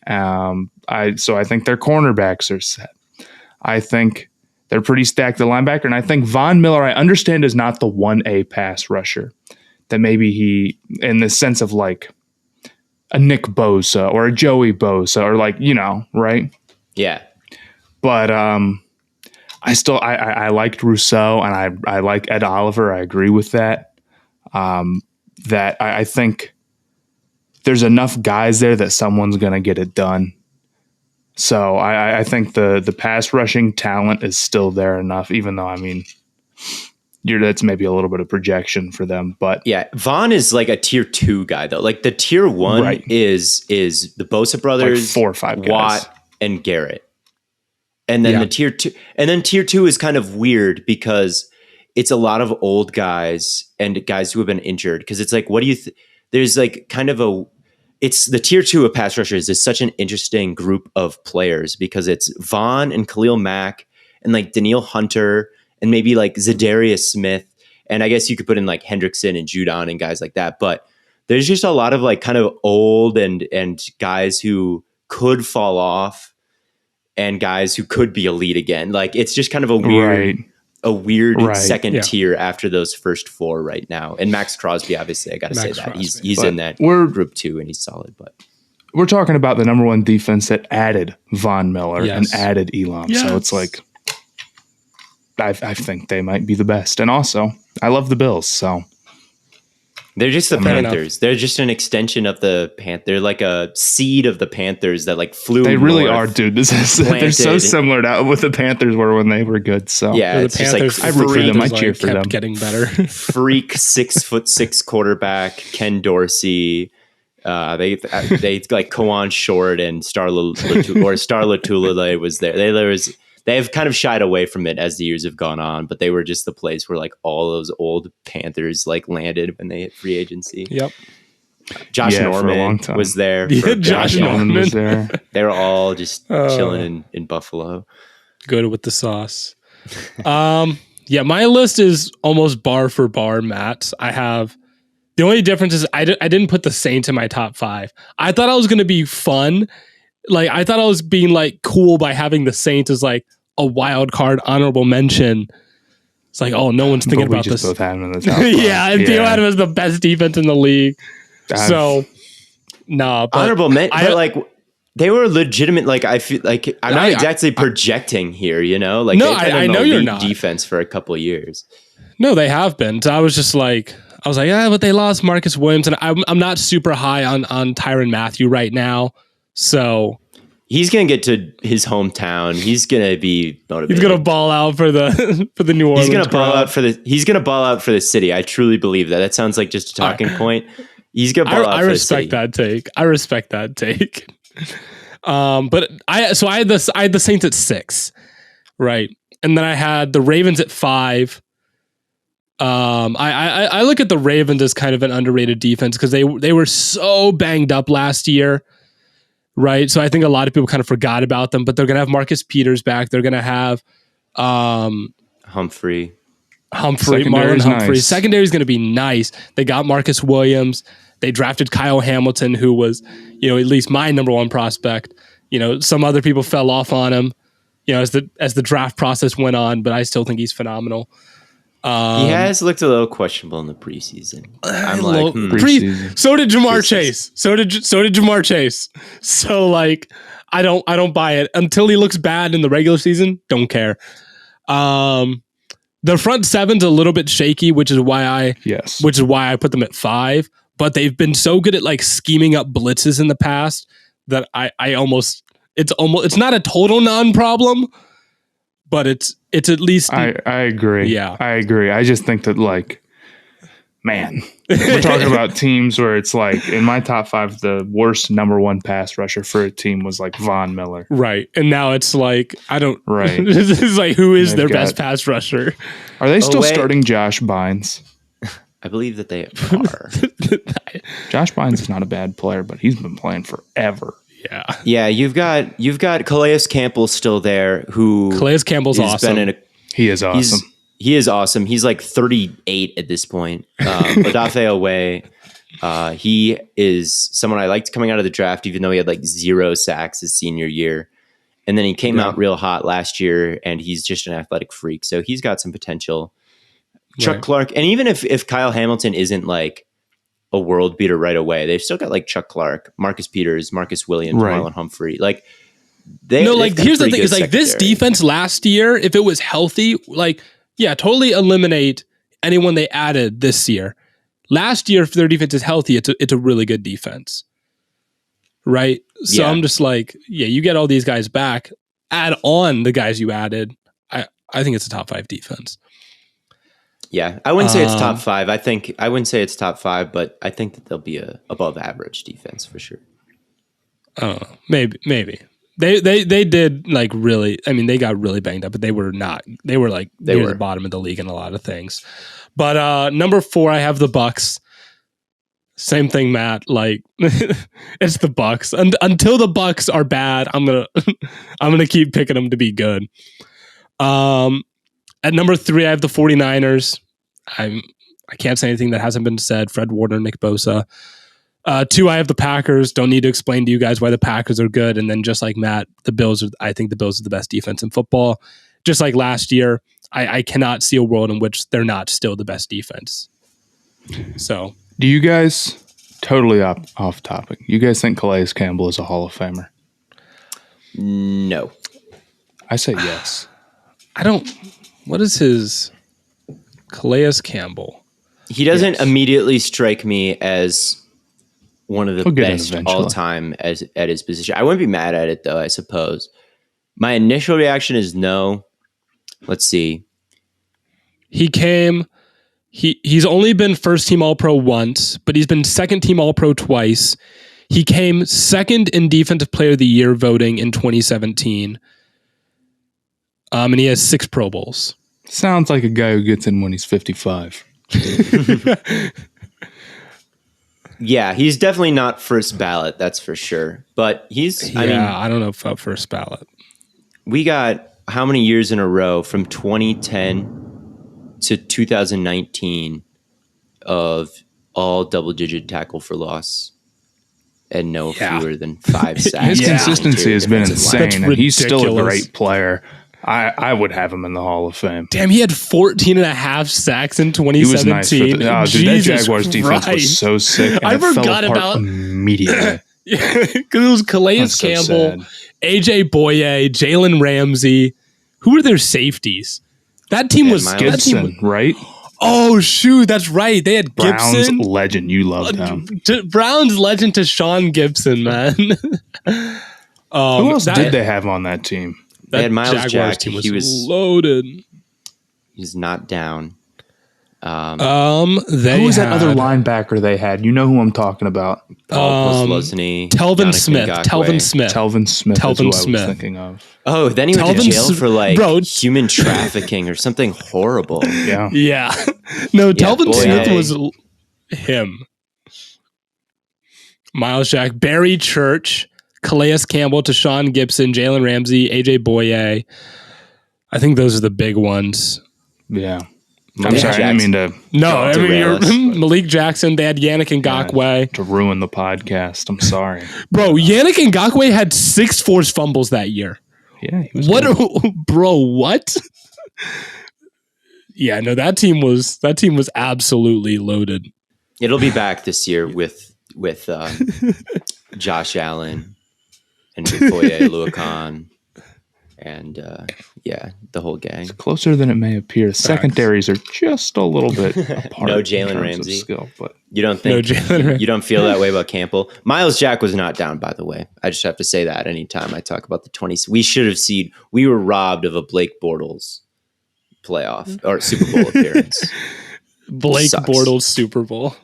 B: So I think their cornerbacks are set. I think they're pretty stacked at linebacker, and I think Von Miller, I understand, is not the 1A pass rusher. That maybe he, in the sense of like a Nick Bosa or a Joey Bosa or right?
C: Yeah.
B: But I liked Rousseau and I like Ed Oliver. I agree with that. That I think there's enough guys there that someone's going to get it done. So I think the pass rushing talent is still there enough, even though, that's maybe a little bit of projection for them. But
C: yeah, Vaughn is like a tier 2 guy, though. Like the tier 1 is the Bosa brothers,
B: like 4 or 5 guys.
C: Watt and Garrett. And then the tier 2, and then tier 2 is kind of weird because it's a lot of old guys and guys who have been injured. Because it's like, what do you there's like kind of it's the tier 2 of pass rushers is such an interesting group of players because it's Vaughn and Khalil Mack and like Danielle Hunter and maybe like Zadarius Smith. And I guess you could put in like Hendrickson and Judon and guys like that. But there's just a lot of like kind of old and guys who could fall off and guys who could be elite again. Like it's just kind of a weird second tier after those first 4 right now. And Max Crosby, obviously, I got to say that
B: Crosby.
C: he's in that group 2 and he's solid. But
B: we're talking about the number 1 defense that added Von Miller and added Elam. Yes. So it's like I think they might be the best. And also, I love the Bills. So
C: they're just the Panthers. They're just an extension of the Panthers. They're like a seed of the Panthers that like flew.
B: They really are, dude. They're so similar to what the Panthers were when they were good. So
C: yeah,
A: it's just like
B: I root for them. I cheer for them.
A: Getting better.
C: Freak 6'6" quarterback Ken Dorsey. They like Kawan Short and Star Lotulelei was there. They've kind of shied away from it as the years have gone on, but they were just the place where like all those old Panthers like landed when they hit free agency.
A: Yep.
C: Josh Norman was there.
A: Josh Norman was there.
C: They were all just chilling in Buffalo.
A: Good with the sauce. My list is almost bar for bar, Matt. I have the only difference is I didn't put the Saints in my top 5. I thought I was going to be fun. Like I thought I was being like cool by having the Saints as like a wild card honorable mention. It's like, oh, no one's thinking about this.
B: Both had them in the top 5.
A: And Theo had him as the best defense in the league. So, but
C: honorable mention. But like they were legitimate. Like I feel like I'm not exactly projecting here. Like
A: no, I know you're not.
C: Defense for a couple of years.
A: No, they have been. So I was just like, I was like, but they lost Marcus Williams, and I'm not super high on Tyrann Mathieu right now. So
C: he's gonna get to his hometown. He's gonna be motivated.
A: He's gonna ball out for the New Orleans.
C: He's gonna ball out for the city. I truly believe that. That sounds like just a talking point. He's gonna ball out for the city.
A: I respect that take. But I had the Saints at 6, right, and then I had the Ravens at 5. I look at the Ravens as kind of an underrated defense because they were so banged up last year, right? So I think a lot of people kind of forgot about them, but they're gonna have Marcus Peters back. They're gonna have
C: Humphrey,
A: Marlon Humphrey. Nice. Secondary is gonna be nice. They got Marcus Williams. They drafted Kyle Hamilton, who was, at least my number one prospect. Some other people fell off on him, as the draft process went on, but I still think he's phenomenal.
C: He has looked a little questionable in the preseason. I'm
A: so did Jamar Chase. So did Jamar Chase. So I don't buy it until he looks bad in the regular season. Don't care. The front seven's a little bit shaky, which is why I put them at 5. But they've been so good at scheming up blitzes in the past that it's not a total non-problem, but it's at least
B: I agree.
A: Yeah.
B: I agree. I just think that man, we're talking about teams where it's in my top 5, the worst number 1 pass rusher for a team was Von Miller.
A: Right. And now it's I don't
B: right.
A: This is who is their best pass rusher?
B: Are they still starting Josh Bynes?
C: I believe that they are.
B: Josh Bynes is not a bad player, but he's been playing forever.
A: Yeah.
C: Yeah, you've got Calais Campbell still there,
A: Calais Campbell's awesome.
B: He is awesome.
C: He is awesome. He's 38 at this point. Odafe Owe, he is someone I liked coming out of the draft, even though he had 0 sacks his senior year. And then he came out real hot last year, and he's just an athletic freak. So he's got some potential. Chuck Clark, and even if Kyle Hamilton isn't a world beater right away, they've still got Chuck Clark, Marcus Peters, Marcus Williams, Marlon Humphrey.
A: Here's the thing: is this defense last year, if it was healthy, totally eliminate anyone they added this year. Last year, if their defense is healthy, it's a really good defense, right? So I'm just you get all these guys back, add on the guys you added. I think it's a top 5 defense.
C: Yeah, I wouldn't say it's top 5. I wouldn't say it's top 5, but I think that they'll be a above average defense for sure.
A: Maybe they did really. I mean, they got really banged up, but they were not. They were they were the bottom of the league in a lot of things. But number 4, I have the Bucks. Same thing, Matt. It's the Bucks. Until the Bucks are bad, I'm gonna keep picking them to be good. At number 3, I have the 49ers. I can't say anything that hasn't been said. Fred Warner, Nick Bosa. 2, I have the Packers. Don't need to explain to you guys why the Packers are good. And then just like Matt, I think the Bills are the best defense in football. Just like last year, I cannot see a world in which they're not still the best defense. So,
B: do you guys, totally off topic, you guys think Calais Campbell is a Hall of Famer?
C: No.
B: I say yes.
A: I don't. What is his Calais Campbell?
C: He doesn't immediately strike me as one of the best all time at his position. I wouldn't be mad at it though, I suppose. My initial reaction is no. Let's see.
A: He's only been first team All-Pro once, but he's been second team All-Pro twice. He came second in Defensive Player of the Year voting in 2017. And he has 6 Pro Bowls.
B: Sounds like a guy who gets in when he's 55.
C: Yeah, he's definitely not first ballot, that's for sure. But
A: I don't know about first ballot.
C: We got how many years in a row from 2010 to 2019 of all double-digit tackle for loss and no fewer than 5 sacks.
B: His consistency has been insane, and he's still a great player. I would have him in the Hall of Fame.
A: Damn, he had 14 and a half sacks in 2017.
B: He was nice. That Jaguars defense was so sick.
A: I forgot about
B: immediately.
A: Because it was Calais Campbell, AJ Boye, Jalen Ramsey. Who were their safeties? That team was
B: Gibson, right?
A: Oh shoot, that's right. They had
B: Browns
A: Gibson.
B: legend. You love them.
A: Browns legend to Sean Gibson, man.
B: Who else did they have on that team?
C: They had Miles
A: Jaguars
C: Jack.
A: team
C: He was
A: loaded.
C: He's not down.
A: They
B: Who was that other
A: had
B: linebacker they had? You know who I'm talking about.
C: Paul Posluszny,
A: Telvin
C: Yannick
A: Smith.
C: Ngakoue.
A: Telvin Smith.
B: Telvin Smith
A: Telvin
B: is who I
A: Smith.
B: was thinking of.
C: Oh, then he went to
A: Telvin
C: jail for like
A: Bro.
C: human trafficking or something horrible.
B: Yeah.
A: Yeah. No, Telvin
C: boy,
A: Smith
C: hey.
A: was him. Miles Jack, Barry Church, Calais Campbell, Tashawn Gibson, Jalen Ramsey, AJ Boye. I think those are the big ones.
B: Yeah. I'm
C: Malik
B: sorry, I didn't mean
A: No, I mean,
C: derail us.
A: Malik Jackson, they had Yannick Ngakoue.
B: to ruin the podcast. I'm sorry.
A: Bro, Yannick Ngakoue had 6 forced fumbles that year.
B: Yeah. He was
A: What,
B: good.
A: bro? What? Yeah, no, that team was absolutely loaded.
C: It'll be back this year with Josh Allen and Foye Luakan and the whole gang.
B: Closer than it may appear. Secondaries are just a little bit apart.
C: No
B: in
C: Jalen
B: terms of
C: Ramsey.
B: skill, but
C: You don't
A: No,
C: think
A: Jalen.
C: you don't feel that way about Campbell? Miles Jack was not down, by the way. I just have to say that anytime I talk about the 20s. We were robbed of a Blake Bortles playoff or Super Bowl appearance.
A: Blake
C: Sucks.
A: Bortles Super Bowl.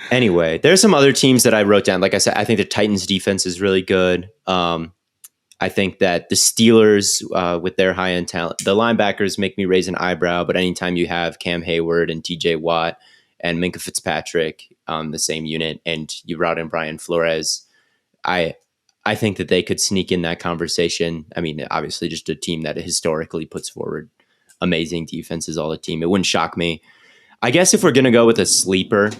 C: Anyway, there's some other teams that I wrote down. Like I said, I think the Titans defense is really good. I think that the Steelers, with their high-end talent, the linebackers make me raise an eyebrow, but anytime you have Cam Hayward and TJ Watt and Minka Fitzpatrick on the same unit and you brought in Brian Flores, I think that they could sneak in that conversation. I mean, obviously just a team that historically puts forward amazing defenses all the team. It wouldn't shock me. I guess if we're going to go with a sleeper,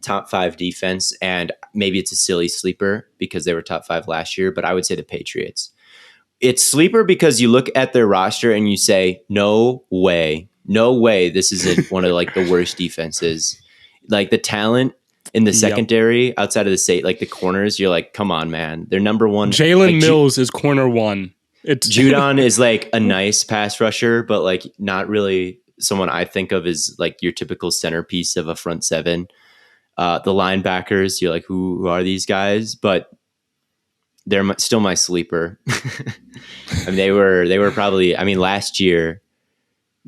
C: top 5 defense, and maybe it's a silly sleeper because they were top 5 last year, but I would say the Patriots. It's sleeper because you look at their roster and you say, no way, this isn't one of like the worst defenses. Like the talent in the secondary outside of the state, like the corners, you're like, come on, man. They're number one.
A: Jalen
C: like,
A: Mills is corner 1. It's
C: Judon is like a nice pass rusher, but like not really someone I think of as like your typical centerpiece of a front 7. The linebackers, you're like, who are these guys? But they're still my sleeper. I mean, they were probably, I mean, last year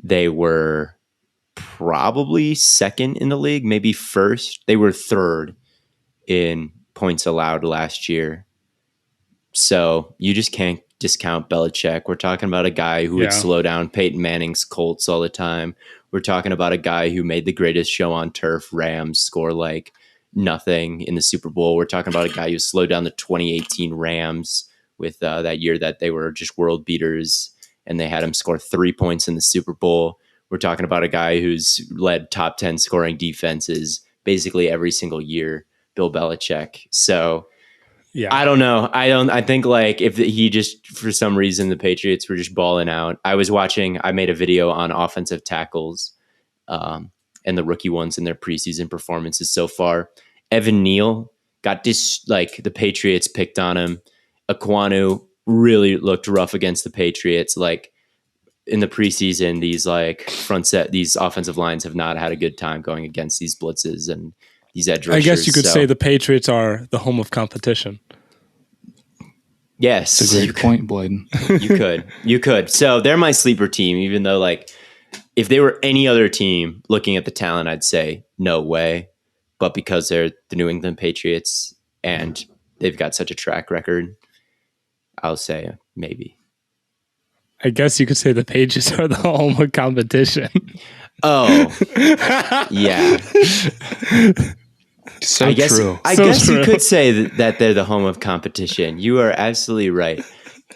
C: they were probably second in the league, maybe first. They were third in points allowed last year. So you just can't discount Belichick. We're talking about a guy who would slow down Peyton Manning's Colts all the time. We're talking about a guy who made the greatest show on turf, Rams, score like nothing in the Super Bowl. We're talking about a guy who slowed down the 2018 Rams with that year that they were just world beaters and they had him score 3 points in the Super Bowl. We're talking about a guy who's led top 10 scoring defenses basically every single year, Bill Belichick. So
A: Yeah.
C: I don't know. I think like if he just, for some reason, the Patriots were just balling out. I made a video on offensive tackles and the rookie ones in their preseason performances so far. Evan Neal got this, like the Patriots picked on him. Aquanu really looked rough against the Patriots. Like in the preseason, these offensive lines have not had a good time going against these blitzes and these edge rushers.
A: I guess you could say the Patriots are the home of competition.
C: Yes.
B: it's a great point, Bladen.
C: You could. So they're my sleeper team, even though like if they were any other team looking at the talent, I'd say no way. But because they're the New England Patriots and they've got such a track record, I'll say maybe.
A: I guess you could say the Patriots are the home of competition.
C: Oh, yeah.
B: So
C: I guess,
B: true.
C: I
A: So
C: guess
A: true.
C: you could say that they're the home of competition. You are absolutely right.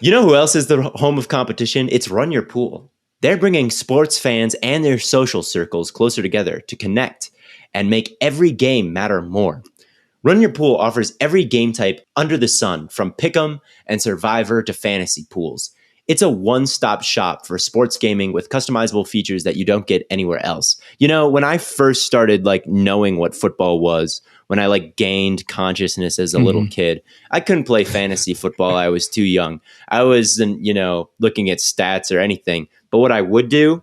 C: You know who else is the home of competition? It's Run Your Pool. They're bringing sports fans and their social circles closer together to connect and make every game matter more. Run Your Pool offers every game type under the sun, from Pick'em and Survivor to fantasy pools. It's a one-stop shop for sports gaming with customizable features that you don't get anywhere else. You know, when I first started like knowing what football was, when I like gained consciousness as a little kid, I couldn't play fantasy football. I was too young. I wasn't, looking at stats or anything. But what I would do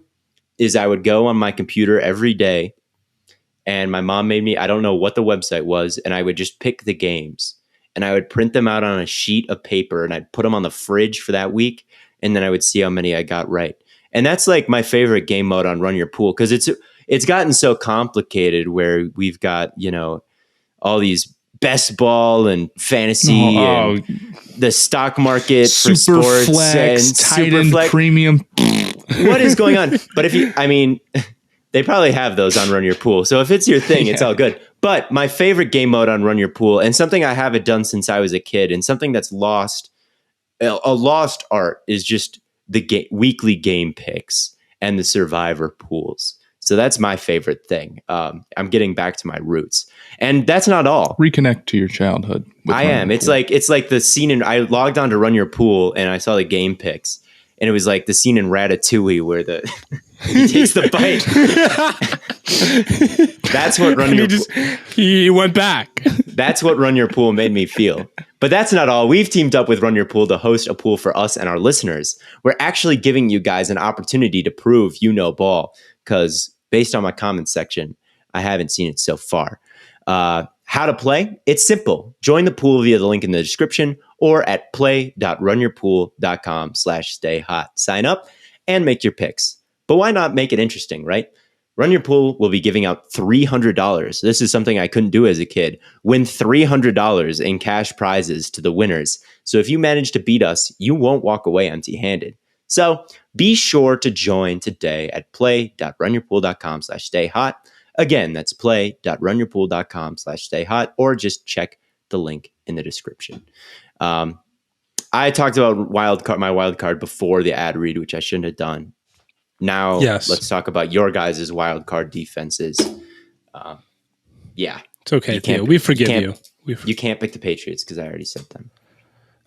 C: is I would go on my computer every day, and my mom made me, I don't know what the website was, and I would just pick the games, and I would print them out on a sheet of paper, and I'd put them on the fridge for that week, and then I would see how many I got right. And that's like my favorite game mode on Run Your Pool, because it's gotten so complicated where we've got, all these best ball and fantasy and the stock market for sports
B: flex,
C: and
B: tight end premium.
C: What is going on? But they probably have those on Run Your Pool. So if it's your thing, it's all good. But my favorite game mode on Run Your Pool, and something I haven't done since I was a kid, and something that's a lost art, is just the weekly game picks and the survivor pools. So that's my favorite thing. I'm getting back to my roots, and that's not all.
B: Reconnect to your childhood.
C: I am. It's like the scene I logged on to Run Your Pool, and I saw the game picks, and it was like the scene in Ratatouille where he takes the bite. That's what Run Your Pool.
A: He went back.
C: That's what Run Your Pool made me feel. But that's not all. We've teamed up with Run Your Pool to host a pool for us and our listeners. We're actually giving you guys an opportunity to prove you know ball, because based on my comments section, I haven't seen it so far. How to play? It's simple. Join the pool via the link in the description or at play.runyourpool.com/stayhot. Sign up and make your picks. But why not make it interesting, right? Run Your Pool will be giving out $300. This is something I couldn't do as a kid. Win $300 in cash prizes to the winners. So if you manage to beat us, you won't walk away empty-handed. So be sure to join today at play.runyourpool.com/stayhot. Again, that's play.runyourpool.com/stayhot, or just check the link in the description. I talked about my wild card before the ad read, which I shouldn't have done. Now, Let's talk about your guys' wild card defenses.
A: It's okay, Theo. We forgive you.
C: You can't pick the Patriots because I already said them.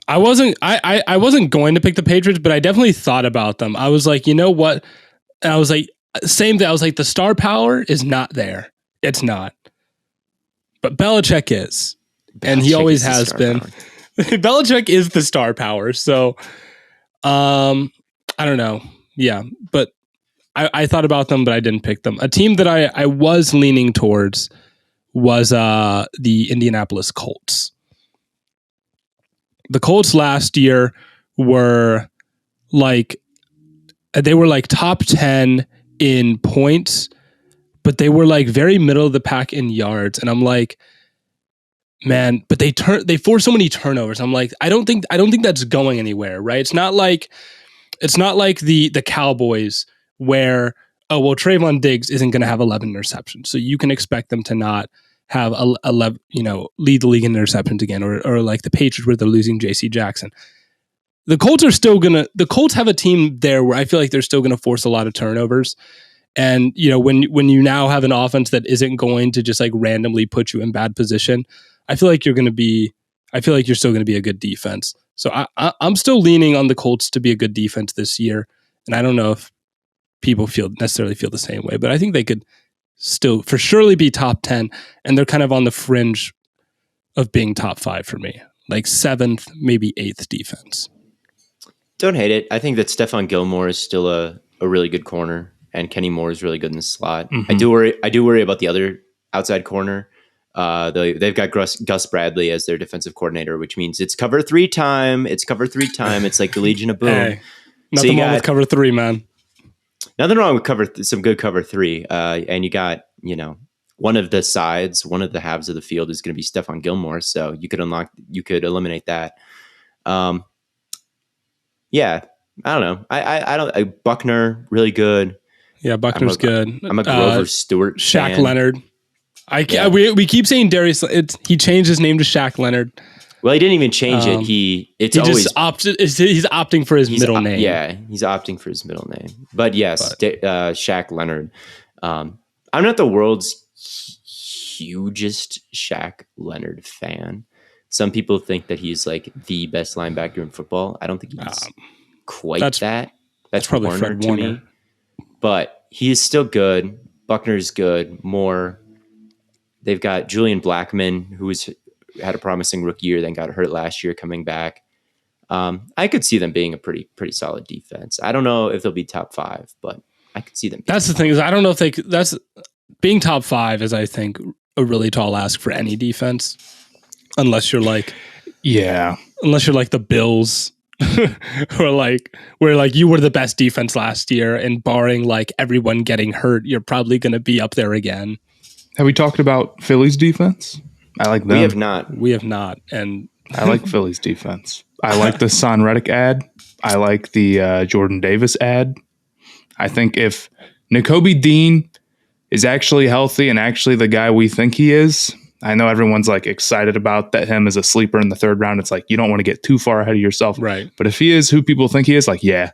A: I wasn't going to pick the Patriots, but I definitely thought about them. I was like, you know what? And I was like, same thing. I was like, the star power is not there. It's not. But Belichick is. And he always has been. Belichick is the star power. So, I don't know. Yeah, but I thought about them, but I didn't pick them. A team that I was leaning towards was the Indianapolis Colts. The Colts last year were like top 10 in points, but they were like very middle of the pack in yards. And I'm like, man, but they force so many turnovers. I'm like, I don't think that's going anywhere, right? It's not like the Cowboys where, Trayvon Diggs isn't going to have 11 interceptions. So you can expect them to not have 11, lead the league in interceptions again, or like the Patriots where they're losing JC Jackson. The Colts have a team there where I feel like they're still going to force a lot of turnovers. And, when you now have an offense that isn't going to just like randomly put you in bad position, I feel like you're still going to be a good defense. So I'm still leaning on the Colts to be a good defense this year. And I don't know if people necessarily feel the same way, but I think they could still for surely be top 10. And they're kind of on the fringe of being top 5 for me, like 7th, maybe 8th defense.
C: Don't hate it. I think that Stephon Gilmore is still a really good corner, and Kenny Moore is really good in the slot. Mm-hmm. I do worry about the other outside corner. They've got Gus Bradley as their defensive coordinator, which means it's cover 3 time. It's like the Legion of Boom.
A: Hey, nothing wrong with cover 3, man.
C: Nothing wrong with some good cover 3. And you got, one of the halves of the field is going to be Stephon Gilmore. So you could eliminate that. Yeah, I don't know. Buckner, really good.
A: Yeah, Buckner's good.
C: I'm a Grover Stewart
A: Shaq
C: fan.
A: Leonard. We keep saying Darius. He changed his name to Shaq Leonard.
C: Well, he didn't even change it. He's opting for his middle name. Yeah, he's opting for his middle name. But yes, Shaq Leonard. I'm not the world's hugest Shaq Leonard fan. Some people think that he's like the best linebacker in football. I don't think he's quite that. That's probably Warner Fred Warner to me. But he is still good. Buckner's good. Moore. They've got Julian Blackmon, who had a promising rookie year, then got hurt last year, coming back. I could see them being a pretty solid defense. I don't know if they'll be top 5, but I could see them.
A: That's the thing is I don't know if that's being top 5 is I think a really tall ask for any defense, unless you're like the Bills. Or like where like you were the best defense last year, and barring like everyone getting hurt, you're probably going to be up there again.
B: Have we talked about Philly's defense? I like them.
A: We have not. And
B: I like Philly's defense. I like the Son Reddick ad. I like the Jordan Davis ad. I think if Nakobe Dean is actually healthy and actually the guy we think he is, I know everyone's like excited about that him as a sleeper in the 3rd round. It's like you don't want to get too far ahead of yourself.
A: Right.
B: But if he is who people think he is, like, yeah,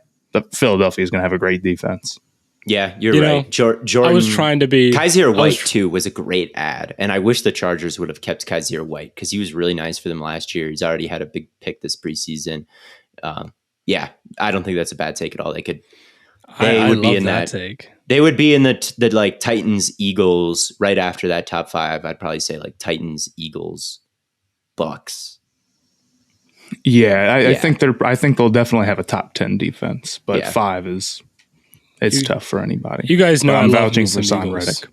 B: Philadelphia is going to have a great defense.
C: Yeah, you're right. Jordan,
A: I was trying to be
C: Kaiser White too was a great ad, and I wish the Chargers would have kept Kaiser White because he was really nice for them last year. He's already had a big pick this preseason. Yeah, I don't think that's a bad take at all. They could. They would be in that
A: take.
C: They would be in the like Titans, Eagles right after that top 5. I'd probably say like Titans, Eagles, Bucks.
B: Yeah, I think they'll definitely have a top 10 defense, but 5 is tough for anybody.
A: You guys know
B: I'm
A: I love
B: vouching for
A: some
B: Son
A: Eagles.
B: Reddick.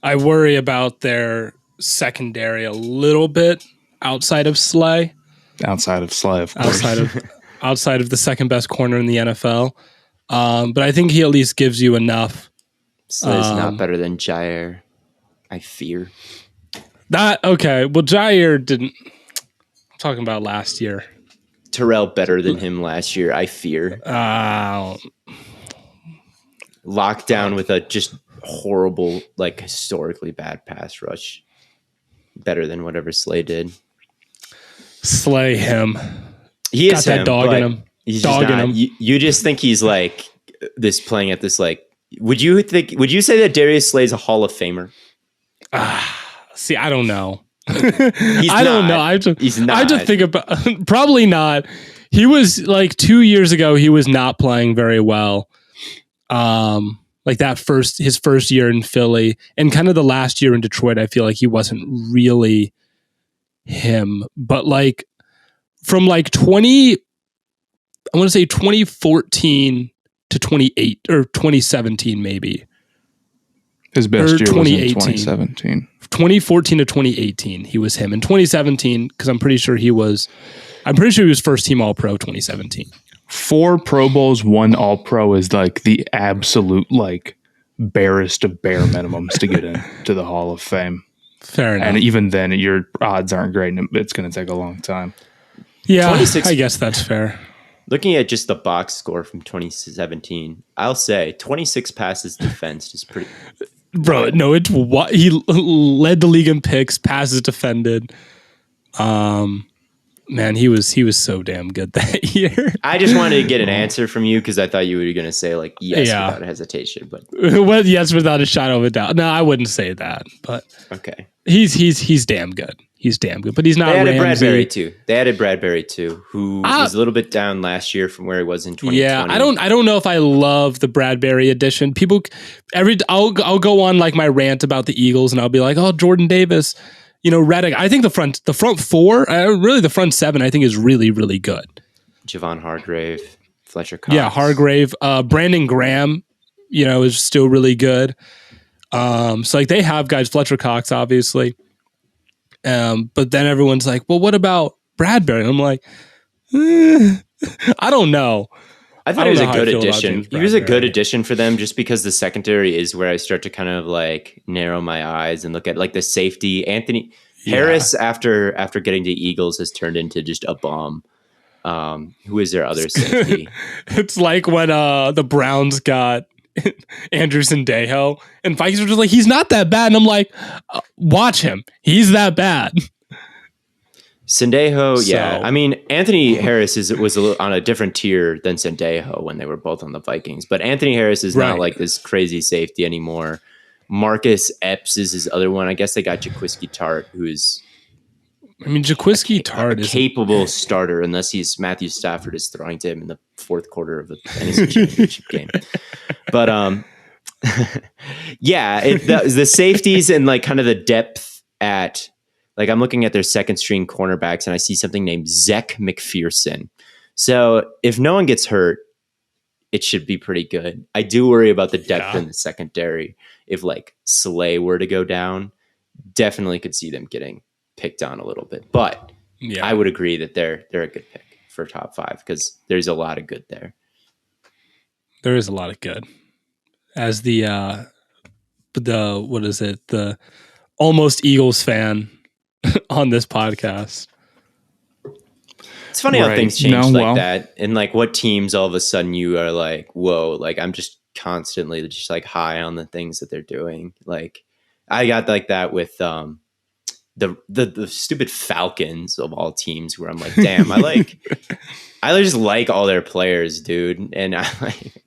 A: I worry about their secondary a little bit outside of Slay.
B: Outside of Slay, of course.
A: Outside of the second best corner in the NFL. But I think he at least gives you enough.
C: Slay's not better than Jair, I fear.
A: Okay. Well, Jair didn't. I'm talking about last year.
C: Terrell better than him last year, I fear. Locked down with a just horrible, like historically bad pass rush. Better than whatever Slay did.
A: Slay him.
C: He is
A: got that dog in him.
C: He's dogging him. You just think he's like this playing at this like. Would you say that Darius Slay's a Hall of Famer?
A: See, I don't know.
C: I
A: don't know.
C: He's not.
A: I just think about probably not. He was like 2 years ago. He was not playing very well. Like his first year in Philly and kind of the last year in Detroit. I feel like he wasn't really him, but like from like 2014 to 28 or 2017 maybe.
B: His best year was in 2017.
A: 2014 to 2018, he was him. In 2017, because I'm pretty sure he was first team All-Pro 2017.
B: 4 Pro Bowls, 1 All-Pro is like the absolute like barest of bare minimums to get into the Hall of Fame.
A: Fair enough.
B: And even then, your odds aren't great, and it's going to take a long time.
A: Yeah, I guess that's fair.
C: Looking at just the box score from 2017, I'll say 26 passes defensed is pretty.
A: Bro, no, it's what he led the league in picks, passes defended. Man, he was so damn good that year.
C: I just wanted to get an answer from you because I thought you were going to say like yes without hesitation, but
A: well, yes without a shadow of a doubt. No, I wouldn't say that, but
C: okay,
A: he's damn good. He's damn good, but he's not.
C: They added
A: Ramsey.
C: Bradbury too, who was a little bit down last year from where he was in 2020.
A: Yeah, I don't know if I love the Bradbury addition. I'll go on like my rant about the Eagles, and I'll be like, oh, Jordan Davis, Reddick. I think the front 4, really the front 7, I think is really, really good.
C: Javon Hargrave, Fletcher Cox.
A: Yeah, Hargrave, Brandon Graham, is still really good. So like they have guys, Fletcher Cox, obviously. But then everyone's like, well, what about Bradbury? I'm like, I don't know.
C: I thought he was a good addition. He was a good addition for them just because the secondary is where I start to kind of like narrow my eyes and look at like the safety. Anthony Harris, after getting to Eagles, has turned into just a bomb. Who is their other safety?
A: It's like when the Browns got Andrew Sendejo and Vikings were just like, he's not that bad. And I'm like, watch him. He's that bad.
C: Sendejo, yeah. I mean, Anthony Harris was on a different tier than Sendejo when they were both on the Vikings. But Anthony Harris is not like this crazy safety anymore. Marcus Epps is his other one. I guess they got Jaquiski Tart, who is...
A: Jaquiski Tart is
C: a capable starter unless Matthew Stafford is throwing to him in the fourth quarter of the NFC Championship game. But the safeties and like kind of the depth at like I'm looking at their second string cornerbacks and I see something named Zech McPherson. So if no one gets hurt, it should be pretty good. I do worry about the depth in the secondary. If like Slay were to go down, definitely could see them getting picked on a little bit. But I would agree that they're a good pick for top 5 because there's a lot of good there.
A: There is a lot of good. As the what is it? The almost Eagles fan on this podcast.
C: It's funny how things change that, and like what teams all of a sudden you are like, whoa, like I'm just constantly just like high on the things that they're doing. Like I got like that with the stupid Falcons of all teams, where I'm like, damn, I just like all their players, dude. And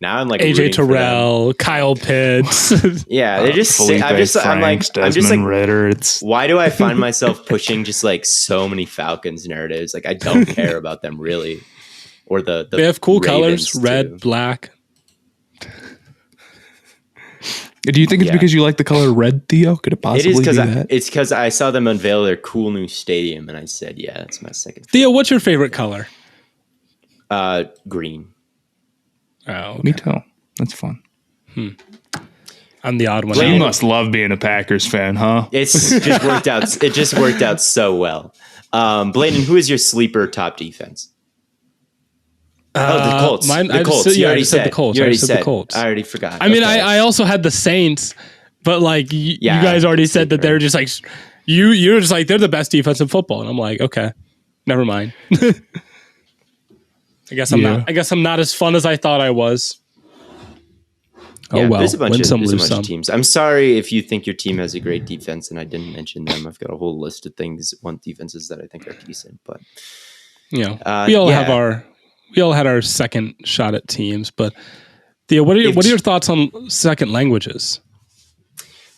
C: now I'm like
A: AJ Terrell, Kyle Pitts.
C: Yeah, they just I'm like
B: Ritter.
C: Why do I find myself pushing just like so many Falcons narratives? Like I don't care about them really. Or the
A: they have cool
C: Ravens
A: colors, red, black.
B: Do you think it's because you like the color red, Theo? Could it possibly be that?
C: It's because I saw them unveil their cool new stadium, and I said, yeah, that's my second.
A: Theo, what's your favorite color?
C: Green.
A: Oh, okay.
B: Me too. That's fun.
A: I'm the odd one.
B: You must love being a Packers fan, huh?
C: It's just worked out. It just worked out so well. Bladen, who is your sleeper top defense? The Colts. The Colts. You already said the Colts. You already said the Colts. I already forgot.
A: I mean, I also had the Saints, but like you guys already said that they're just like you're just like they're the best defense in football, and I'm like, okay, never mind. I guess I'm not. I guess I'm not as fun as I thought I was.
C: Yeah, well, there's a bunch of teams. I'm sorry if you think your team has a great defense and I didn't mention them. I've got a whole list of defenses that I think are decent, but
A: we all had our second shot at teams. But Theo, what are your thoughts on second languages?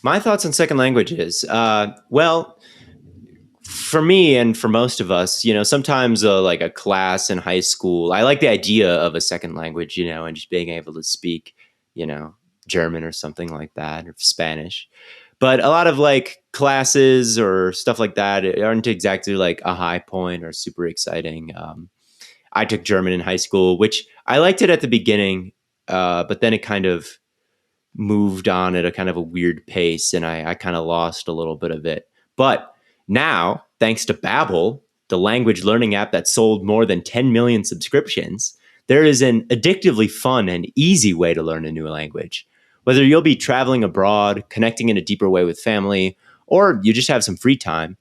C: My thoughts on second languages. Well, for me and for most of us, sometimes like a class in high school, I like the idea of a second language, and just being able to speak, German or something like that, or Spanish. But a lot of like classes or stuff like that aren't exactly like a high point or super exciting. I took German in high school, which I liked it at the beginning, but then it kind of moved on at a kind of a weird pace, and I kind of lost a little bit of it. But now, thanks to Babbel, the language learning app that sold more than 10 million subscriptions, there is an addictively fun and easy way to learn a new language. Whether you'll be traveling abroad, connecting in a deeper way with family, or you just have some free time,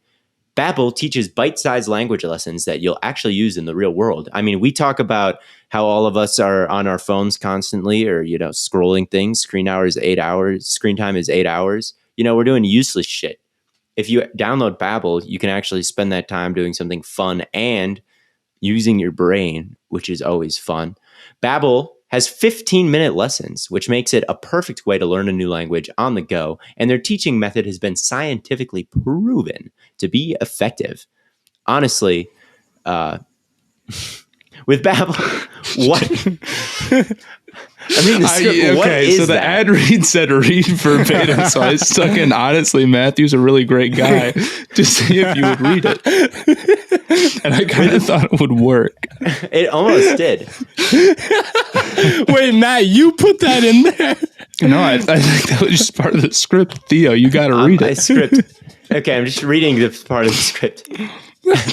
C: Babbel teaches bite-sized language lessons that you'll actually use in the real world. I mean, we talk about how all of us are on our phones constantly, or scrolling things. Screen time is 8 hours. We're doing useless shit. If you download Babbel, you can actually spend that time doing something fun and using your brain, which is always fun. Babbel has 15-minute lessons, which makes it a perfect way to learn a new language on the go, and their teaching method has been scientifically proven to be effective. Honestly, with Babbel, what? I mean,
B: the ad read said read verbatim, so I stuck in, honestly, Matthew's a really great guy, to see if you would read it. And I kind of thought it would work.
C: It almost did.
A: Wait, Matt, you put that in there?
B: No, I think that was just part of the script. Theo, you got to read it.
C: Script. Okay, I'm just reading the part of the script.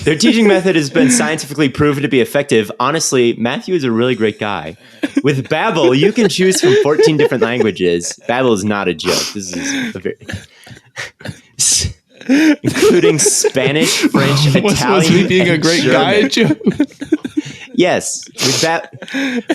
C: Their teaching method has been scientifically proven to be effective. Honestly, Matthew is a really great guy. With Babbel, you can choose from 14 different languages. Babbel is not a joke. This is a very... including Spanish, French, Italian,
B: was me being a great guy a joke?
C: Yes. With that,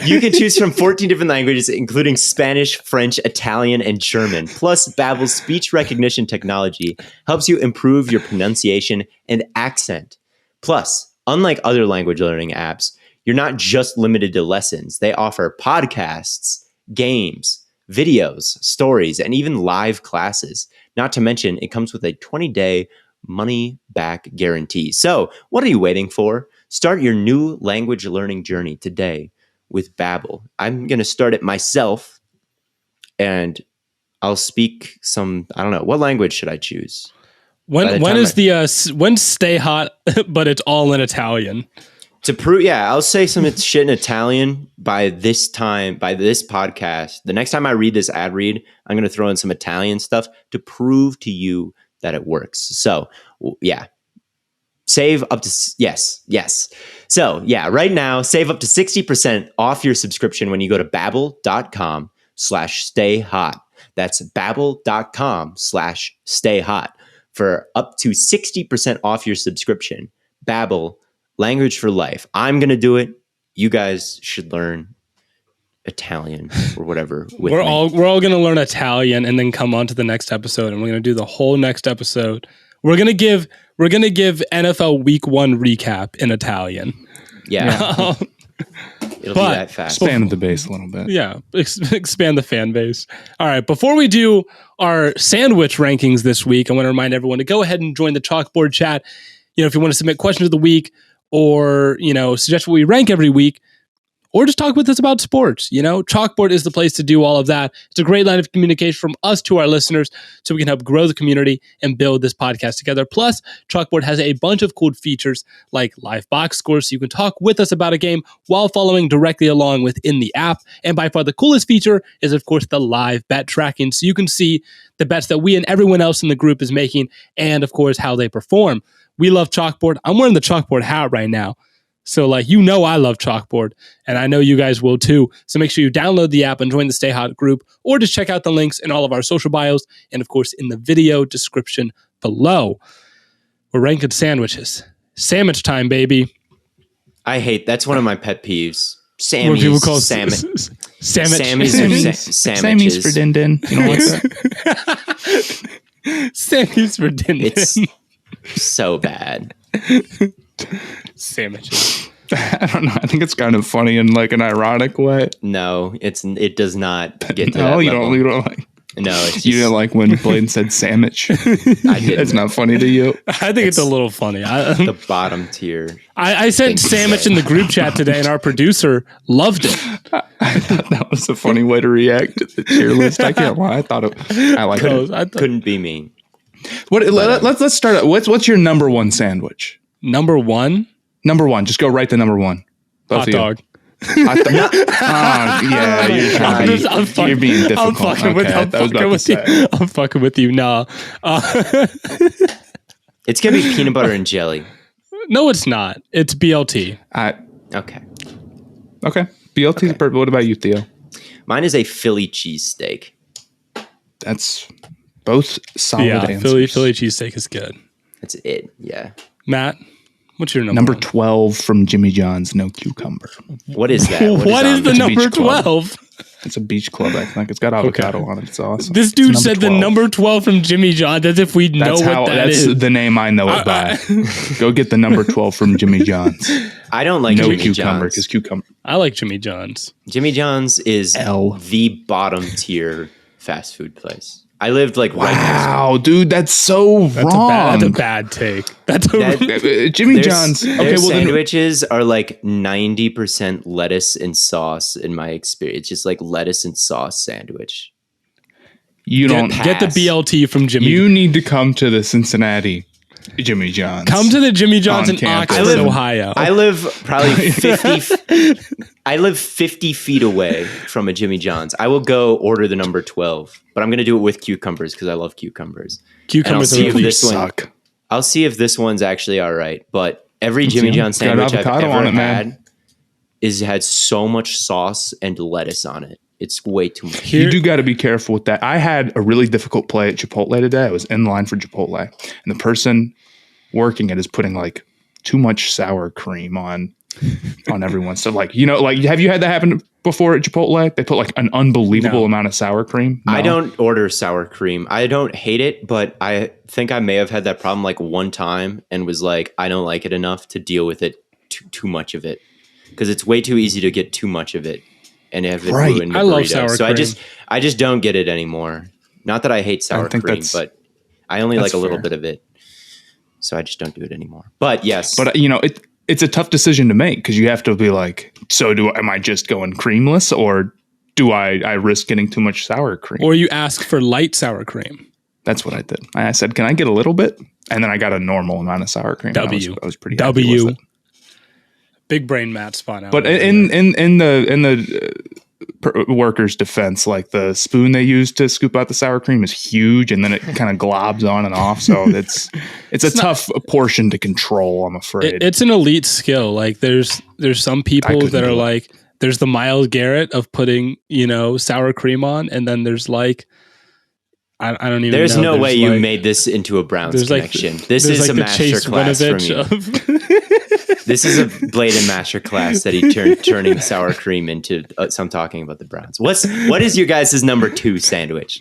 C: you can choose from 14 different languages, including Spanish, French, Italian, and German. Plus, Babbel's speech recognition technology helps you improve your pronunciation and accent. Plus, unlike other language learning apps, you're not just limited to lessons. They offer podcasts, games, videos, stories, and even live classes. Not to mention, it comes with a 20-day money-back guarantee. So, what are you waiting for? Start your new language learning journey today with Babbel. I'm going to start it myself, and I'll speak some, I don't know, what language should I choose?
A: When's Stay Hot, but it's all in Italian?
C: To prove, I'll say some shit in Italian by this podcast. The next time I read this ad read, I'm going to throw in some Italian stuff to prove to you that it works. So, save up to, yes. So, right now, save up to 60% off your subscription when you go to babbel.com/stayhot. That's babbel.com/stayhot for up to 60% off your subscription. Babbel. Language for life. I'm going to do it. You guys should learn Italian or whatever.
A: We're all going to learn Italian and then come on to the next episode, and we're going to do the whole next episode. We're going to give NFL Week 1 recap in Italian.
C: Yeah. It'll be that fast.
B: Expand the base a little bit.
A: Yeah, expand the fan base. All right, before we do our sandwich rankings this week, I want to remind everyone to go ahead and join the Chalkboard chat. If you want to submit questions of the week, or, suggest what we rank every week, or just talk with us about sports. Chalkboard is the place to do all of that. It's a great line of communication from us to our listeners so we can help grow the community and build this podcast together. Plus, Chalkboard has a bunch of cool features like live box scores so you can talk with us about a game while following directly along within the app. And by far the coolest feature is, of course, the live bet tracking so you can see the bets that we and everyone else in the group is making and, of course, how they perform. We love Chalkboard. I'm wearing the Chalkboard hat right now. So, I love Chalkboard, and I know you guys will too. So make sure you download the app and join the Stay Hot group, or just check out the links in all of our social bios, and of course, in the video description below. We're ranking sandwiches. Sandwich time, baby.
C: That's one of my pet peeves. Sammys.
A: What people call
C: Sammys
B: Sammys for Din Din. You know what's that?
A: Sammys for Din Din.
C: It's so bad.
A: Sandwiches.
B: I don't know. I think it's kind of funny in an ironic way.
C: No, it does not get to that
B: No, you
C: level.
B: don't like.
C: No, it's just,
B: You didn't like when Blaine said sandwich.
C: I didn't.
B: It's not funny to you.
A: I think it's a little funny.
C: The bottom tier.
A: I sent sandwich in the group chat today, and our producer loved it.
B: I thought that was a funny way to react to the tier list. I can't lie. I like it.
C: Couldn't be me.
B: Let's start. What's your number one sandwich?
A: Number one?
B: Number one. Just go right to number one.
A: Hot dog.
B: Yeah, you're being difficult.
A: I'm fucking with you. Nah.
C: It's going to be peanut butter and jelly.
A: No, it's not. It's BLT.
C: Okay.
B: BLT is perfect. What about you, Theo?
C: Mine is a Philly cheesesteak.
B: That's both solid answers.
A: Philly cheesesteak is good.
C: That's it. Yeah.
A: Matt, what's your
B: number
A: one?
B: 12 from Jimmy John's, no cucumber.
C: What is that?
A: What is the number 12?
B: It's a beach club, I think. It's got avocado on it. It's awesome.
A: This dude said 12. The number 12 from Jimmy John's as if we know what that is.
B: That's the name I know it by. Go get the number 12 from Jimmy John's.
C: I don't like Jimmy
B: cucumber
C: John's.
B: Because cucumber.
A: I like Jimmy John's.
C: Jimmy John's is the bottom tier fast food place. I lived right next to it.
B: Wow, dude, that's so wrong.
A: That's a bad take.
B: Jimmy John's.
C: Their sandwiches are 90% lettuce and sauce in my experience. Just lettuce and sauce sandwich.
B: You don't
A: get the BLT from Jimmy.
B: You need to come to the Cincinnati Jimmy John's.
A: Come to the Jimmy John's in Oxford, Ohio.
C: I live probably 50 feet away from a Jimmy John's. I will go order the number 12, but I'm going to do it with cucumbers because I love cucumbers.
A: Cucumbers really
B: suck.
C: I'll see if this one's actually all right, but every Jimmy John's sandwich I've ever had had so much sauce and lettuce on it. It's way too much.
B: You do got to be careful with that. I had a really difficult play at Chipotle today. I was in line for Chipotle, and the person working it is putting too much sour cream on everyone. So have you had that happen before at Chipotle? They put an unbelievable amount of sour cream. No?
C: I don't order sour cream. I don't hate it, but I think I may have had that problem one time and was I don't like it enough to deal with it too much of it because it's way too easy to get too much of it. And have it ruined the burrito.
A: Love sour cream.
C: So I just don't get it anymore. Not that I hate sour cream, but I only like a little bit of it. So I just don't do it anymore. But yes.
B: But it's a tough decision to make because you have to be am I just going creamless or do I risk getting too much sour cream?
A: Or you ask for light sour cream.
B: That's what I did. I said, can I get a little bit? And then I got a normal amount of sour cream. I was pretty happy with it.
A: Big brain Matt spun out.
B: But in the workers' defense, like the spoon they use to scoop out the sour cream is huge, and then it kind of globs on and off. So it's a tough portion to control, I'm afraid.
A: It's an elite skill. Like there's some people that are like, there's the Myles Garrett of putting, sour cream on, and then there's like, I don't even
C: There's
A: know.
C: No way you made this into a Browns connection. This is a master class for me. This is a Bladen master class that he turning sour cream into. So I'm talking about the Browns. What is your guys' number 2 sandwich?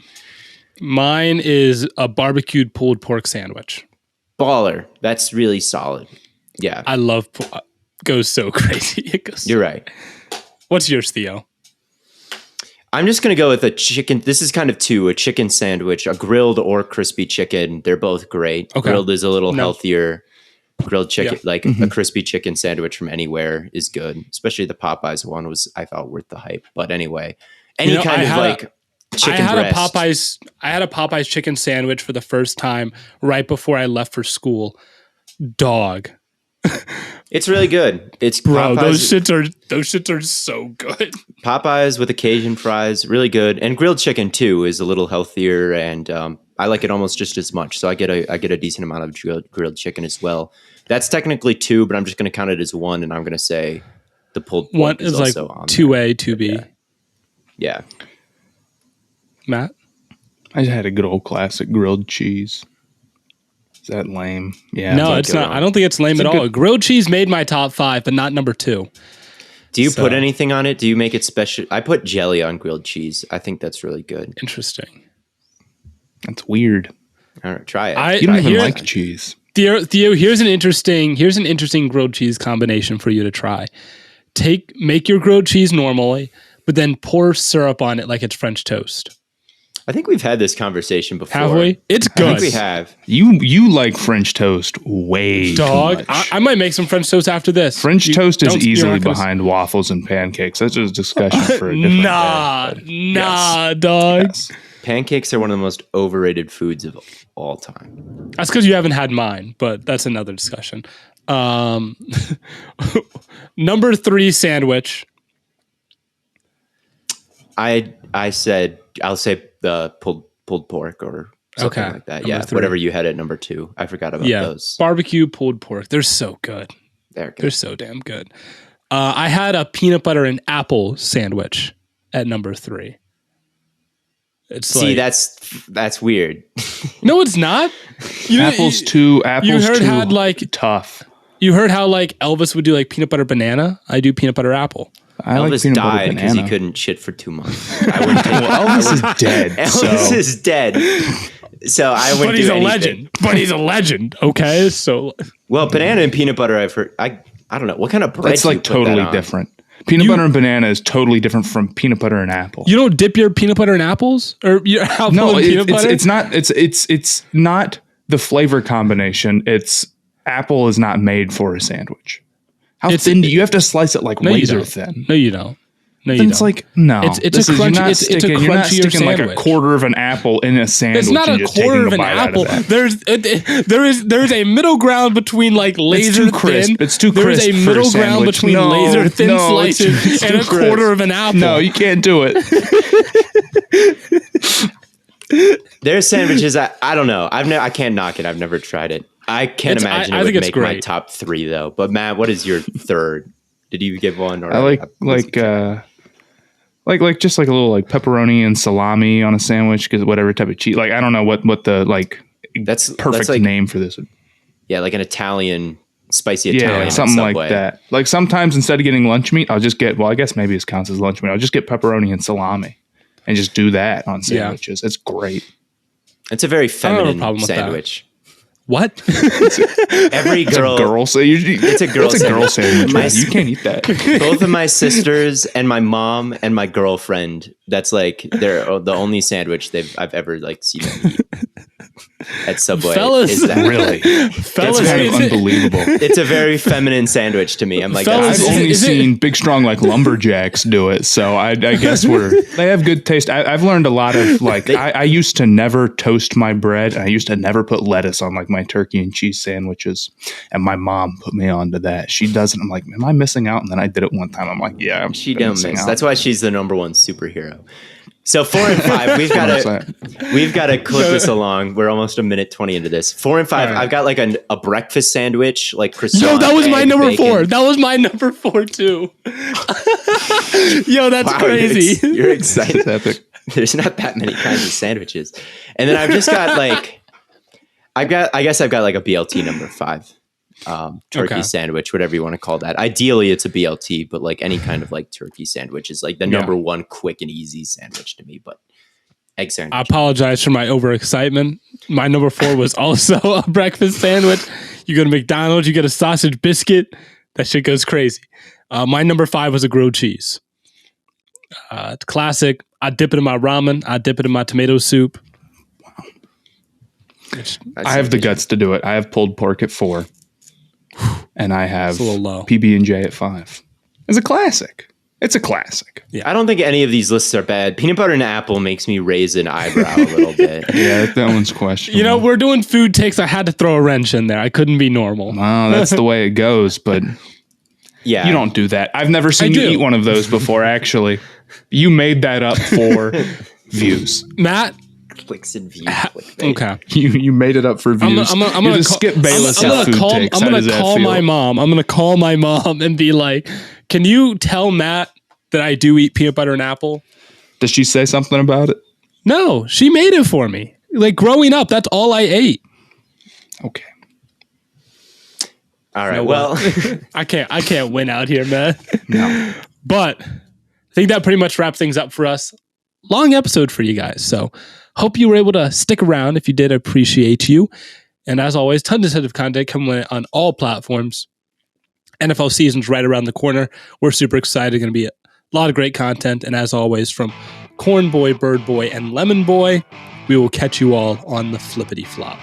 A: Mine is a barbecued pulled pork sandwich.
C: Baller. That's really solid. Yeah.
A: I love goes so crazy.
C: You're right.
A: What's yours, Theo?
C: I'm just going to go with a chicken. This is kind of 2, a chicken sandwich, a grilled or crispy chicken. They're both great. Okay. Grilled is a little healthier. Grilled chicken, a crispy chicken sandwich from anywhere is good. Especially the Popeyes one was, I thought, worth the hype. But anyway, chicken breast. I had a Popeyes chicken sandwich for the first time right before I left for school. Dog. It's really good. It's
A: Bro, Popeyes, those shits are so good.
C: Popeyes with Cajun fries, really good. And grilled chicken too is a little healthier, and I like it almost just as much. So I get a decent amount of grilled chicken as well. That's technically 2, but I'm just going to count it as 1, and I'm going to say the pulled pork
A: one is also like 2A, 2B.
C: Yeah.
A: Matt?
B: I just had a good old classic grilled cheese. Is that lame? Yeah.
A: No, it's not. I don't think it's lame at all. Grilled cheese made my top 5, but not number 2.
C: Do you put anything on it? Do you make it special? I put jelly on grilled cheese. I think that's really good.
A: Interesting.
B: That's weird.
C: All right, try it.
B: You don't even like cheese.
A: Theo, here's an interesting grilled cheese combination for you to try. Make your grilled cheese normally, but then pour syrup on it like it's French toast.
C: I think we've had this conversation before.
A: Have we? It's good.
C: I think we have.
B: You like French toast way
A: Dog,
B: too much.
A: I might make some French toast after this.
B: French toast is easily behind waffles and pancakes. That's just a discussion for a different day.
A: Dog.
C: Yes. Pancakes are one of the most overrated foods of all time.
A: That's because you haven't had mine, but that's another discussion. Number 3 sandwich.
C: I'll say the pulled pork or something like that. Number 3. Whatever you had at number 2. I forgot about those.
A: Barbecue pulled pork. They're so good. They're so damn good. I had a peanut butter and apple sandwich at number 3.
C: That's weird.
A: No, it's not.
B: Apples had like tough.
A: You heard how like Elvis would do like peanut butter banana? I do peanut butter apple.
C: Elvis died because he couldn't shit for 2 months.
B: Elvis is dead.
C: Elvis is dead. So I wouldn't.
A: But he's a legend. But he's a legend. Okay, so
C: banana and peanut butter. I've heard. I don't know what kind of bread.
B: It's like totally different. Peanut butter and banana is totally different from peanut butter and apple.
A: You don't dip your peanut butter in apples or your apple in peanut butter?
B: It's not. It's not the flavor combination. Apple is not made for a sandwich. How thin do you have to slice it like razor thin?
A: No, you don't.
B: It's like no.
A: It's a crunchy. It's a
B: you're not sticking
A: sandwich.
B: like a quarter of an apple in a sandwich.
A: It's not a quarter of an apple. There's a middle ground between like laser thin.
B: It's too crisp.
A: There's a middle ground between laser thin slices and a quarter of an apple.
B: No, you can't do it.
C: There's sandwiches. I don't know. I can't knock it. I've never tried it. I can't imagine it would make my top 3 though. But Matt, what is your 3rd? Did you give one? Or
B: I like just like a little like pepperoni and salami on a sandwich because whatever type of cheese. Like I don't know what the like that's perfect name for this.
C: Yeah, like an Italian spicy Italian.
B: Yeah, something like that. Like sometimes instead of getting lunch meat, I'll just get. Well, I guess maybe this counts as lunch meat. I'll just get pepperoni and salami and just do that on sandwiches. It's great.
C: It's a very feminine sandwich.
A: What?
C: Every girl.
B: It's a girl sandwich. You can't eat that.
C: Both of my sisters and my mom and my girlfriend. That's like they're the only sandwich I've ever like seen them eat. at Subway.
A: Fellas.
C: Is that
B: Really?
A: Fellas,
B: That's kind of unbelievable.
C: It's a very feminine sandwich to me. I'm like,
A: Fellas,
B: I've
A: is
B: only
A: it-
B: seen big, strong like lumberjacks do it, so I guess they have good taste. I've learned a lot of like I used to never toast my bread, and I used to never put lettuce on like my turkey and cheese sandwiches, and my mom put me onto that. She doesn't. I'm like, am I missing out? And then I did it one time. I'm like, yeah,
C: she
B: been
C: don't
B: missing
C: miss.
B: out.
C: That's why she's the number one superhero. So 4 and 5, we've got to clip this along. We're almost a minute 20 into this. 4 and 5,
A: All right.
C: I've got like a breakfast sandwich, like croissant.
A: Yo, that was my
C: egg,
A: number
C: bacon.
A: 4. That was my number 4 too. Yo, that's
C: Wow,
A: crazy.
C: You're excited.
B: It's epic.
C: There's not that many kinds of sandwiches. And then I've just got like, I guess I've got like a BLT number 5. Turkey
A: Okay.
C: sandwich, whatever you want to call that. Ideally, it's a BLT, but like any kind of like turkey sandwich is like the number one quick and easy sandwich to me. But egg sandwich.
A: I apologize for my overexcitement. My number 4 was also a breakfast sandwich. You go to McDonald's, you get a sausage biscuit. That shit goes crazy. My number 5 was a grilled cheese. It's classic. I dip it in my ramen. I dip it in my tomato soup.
B: I have the guts to do it. I have pulled pork at 4, and I have
A: It's a little low.
B: PB&J at 5. It's a classic. It's a classic.
C: I don't think any of these lists are bad. Peanut butter and apple makes me raise an eyebrow a little bit.
B: Yeah, that one's questionable.
A: You know, we're doing food takes. I had to throw a wrench in there. I couldn't be normal.
B: Well, that's the way it goes, but
C: Yeah,
B: you don't do that. I've never seen you
A: do.
B: eat one of those before, actually. You made that up for views.
A: Matt,
C: clicks and views. clickbait.
A: okay.
B: You made it up for views.
A: I'm
B: You're
A: gonna
B: the
A: call,
B: Skip Bayless
A: I'm
B: of
A: gonna
B: food
A: call,
B: takes.
A: I'm
B: How
A: gonna
B: does that
A: call
B: feel?
A: my mom. I'm gonna call my mom and be like, "Can you tell Matt that I do eat peanut butter and apple?"
B: Does she say something about it?
A: No, she made it for me. Like growing up, that's all I ate.
B: Okay.
C: All right.
A: know
C: Well,
A: I can't win out here, man.
B: No.
A: But I think that pretty much wraps things up for us. Long episode for you guys. So hope you were able to stick around. If you did, I appreciate you. And as always, tons of content coming on all platforms. NFL season's right around the corner. We're super excited. Going to be a lot of great content. And as always, from Corn Boy, Bird Boy, and Lemon Boy, we will catch you all on the flippity flop.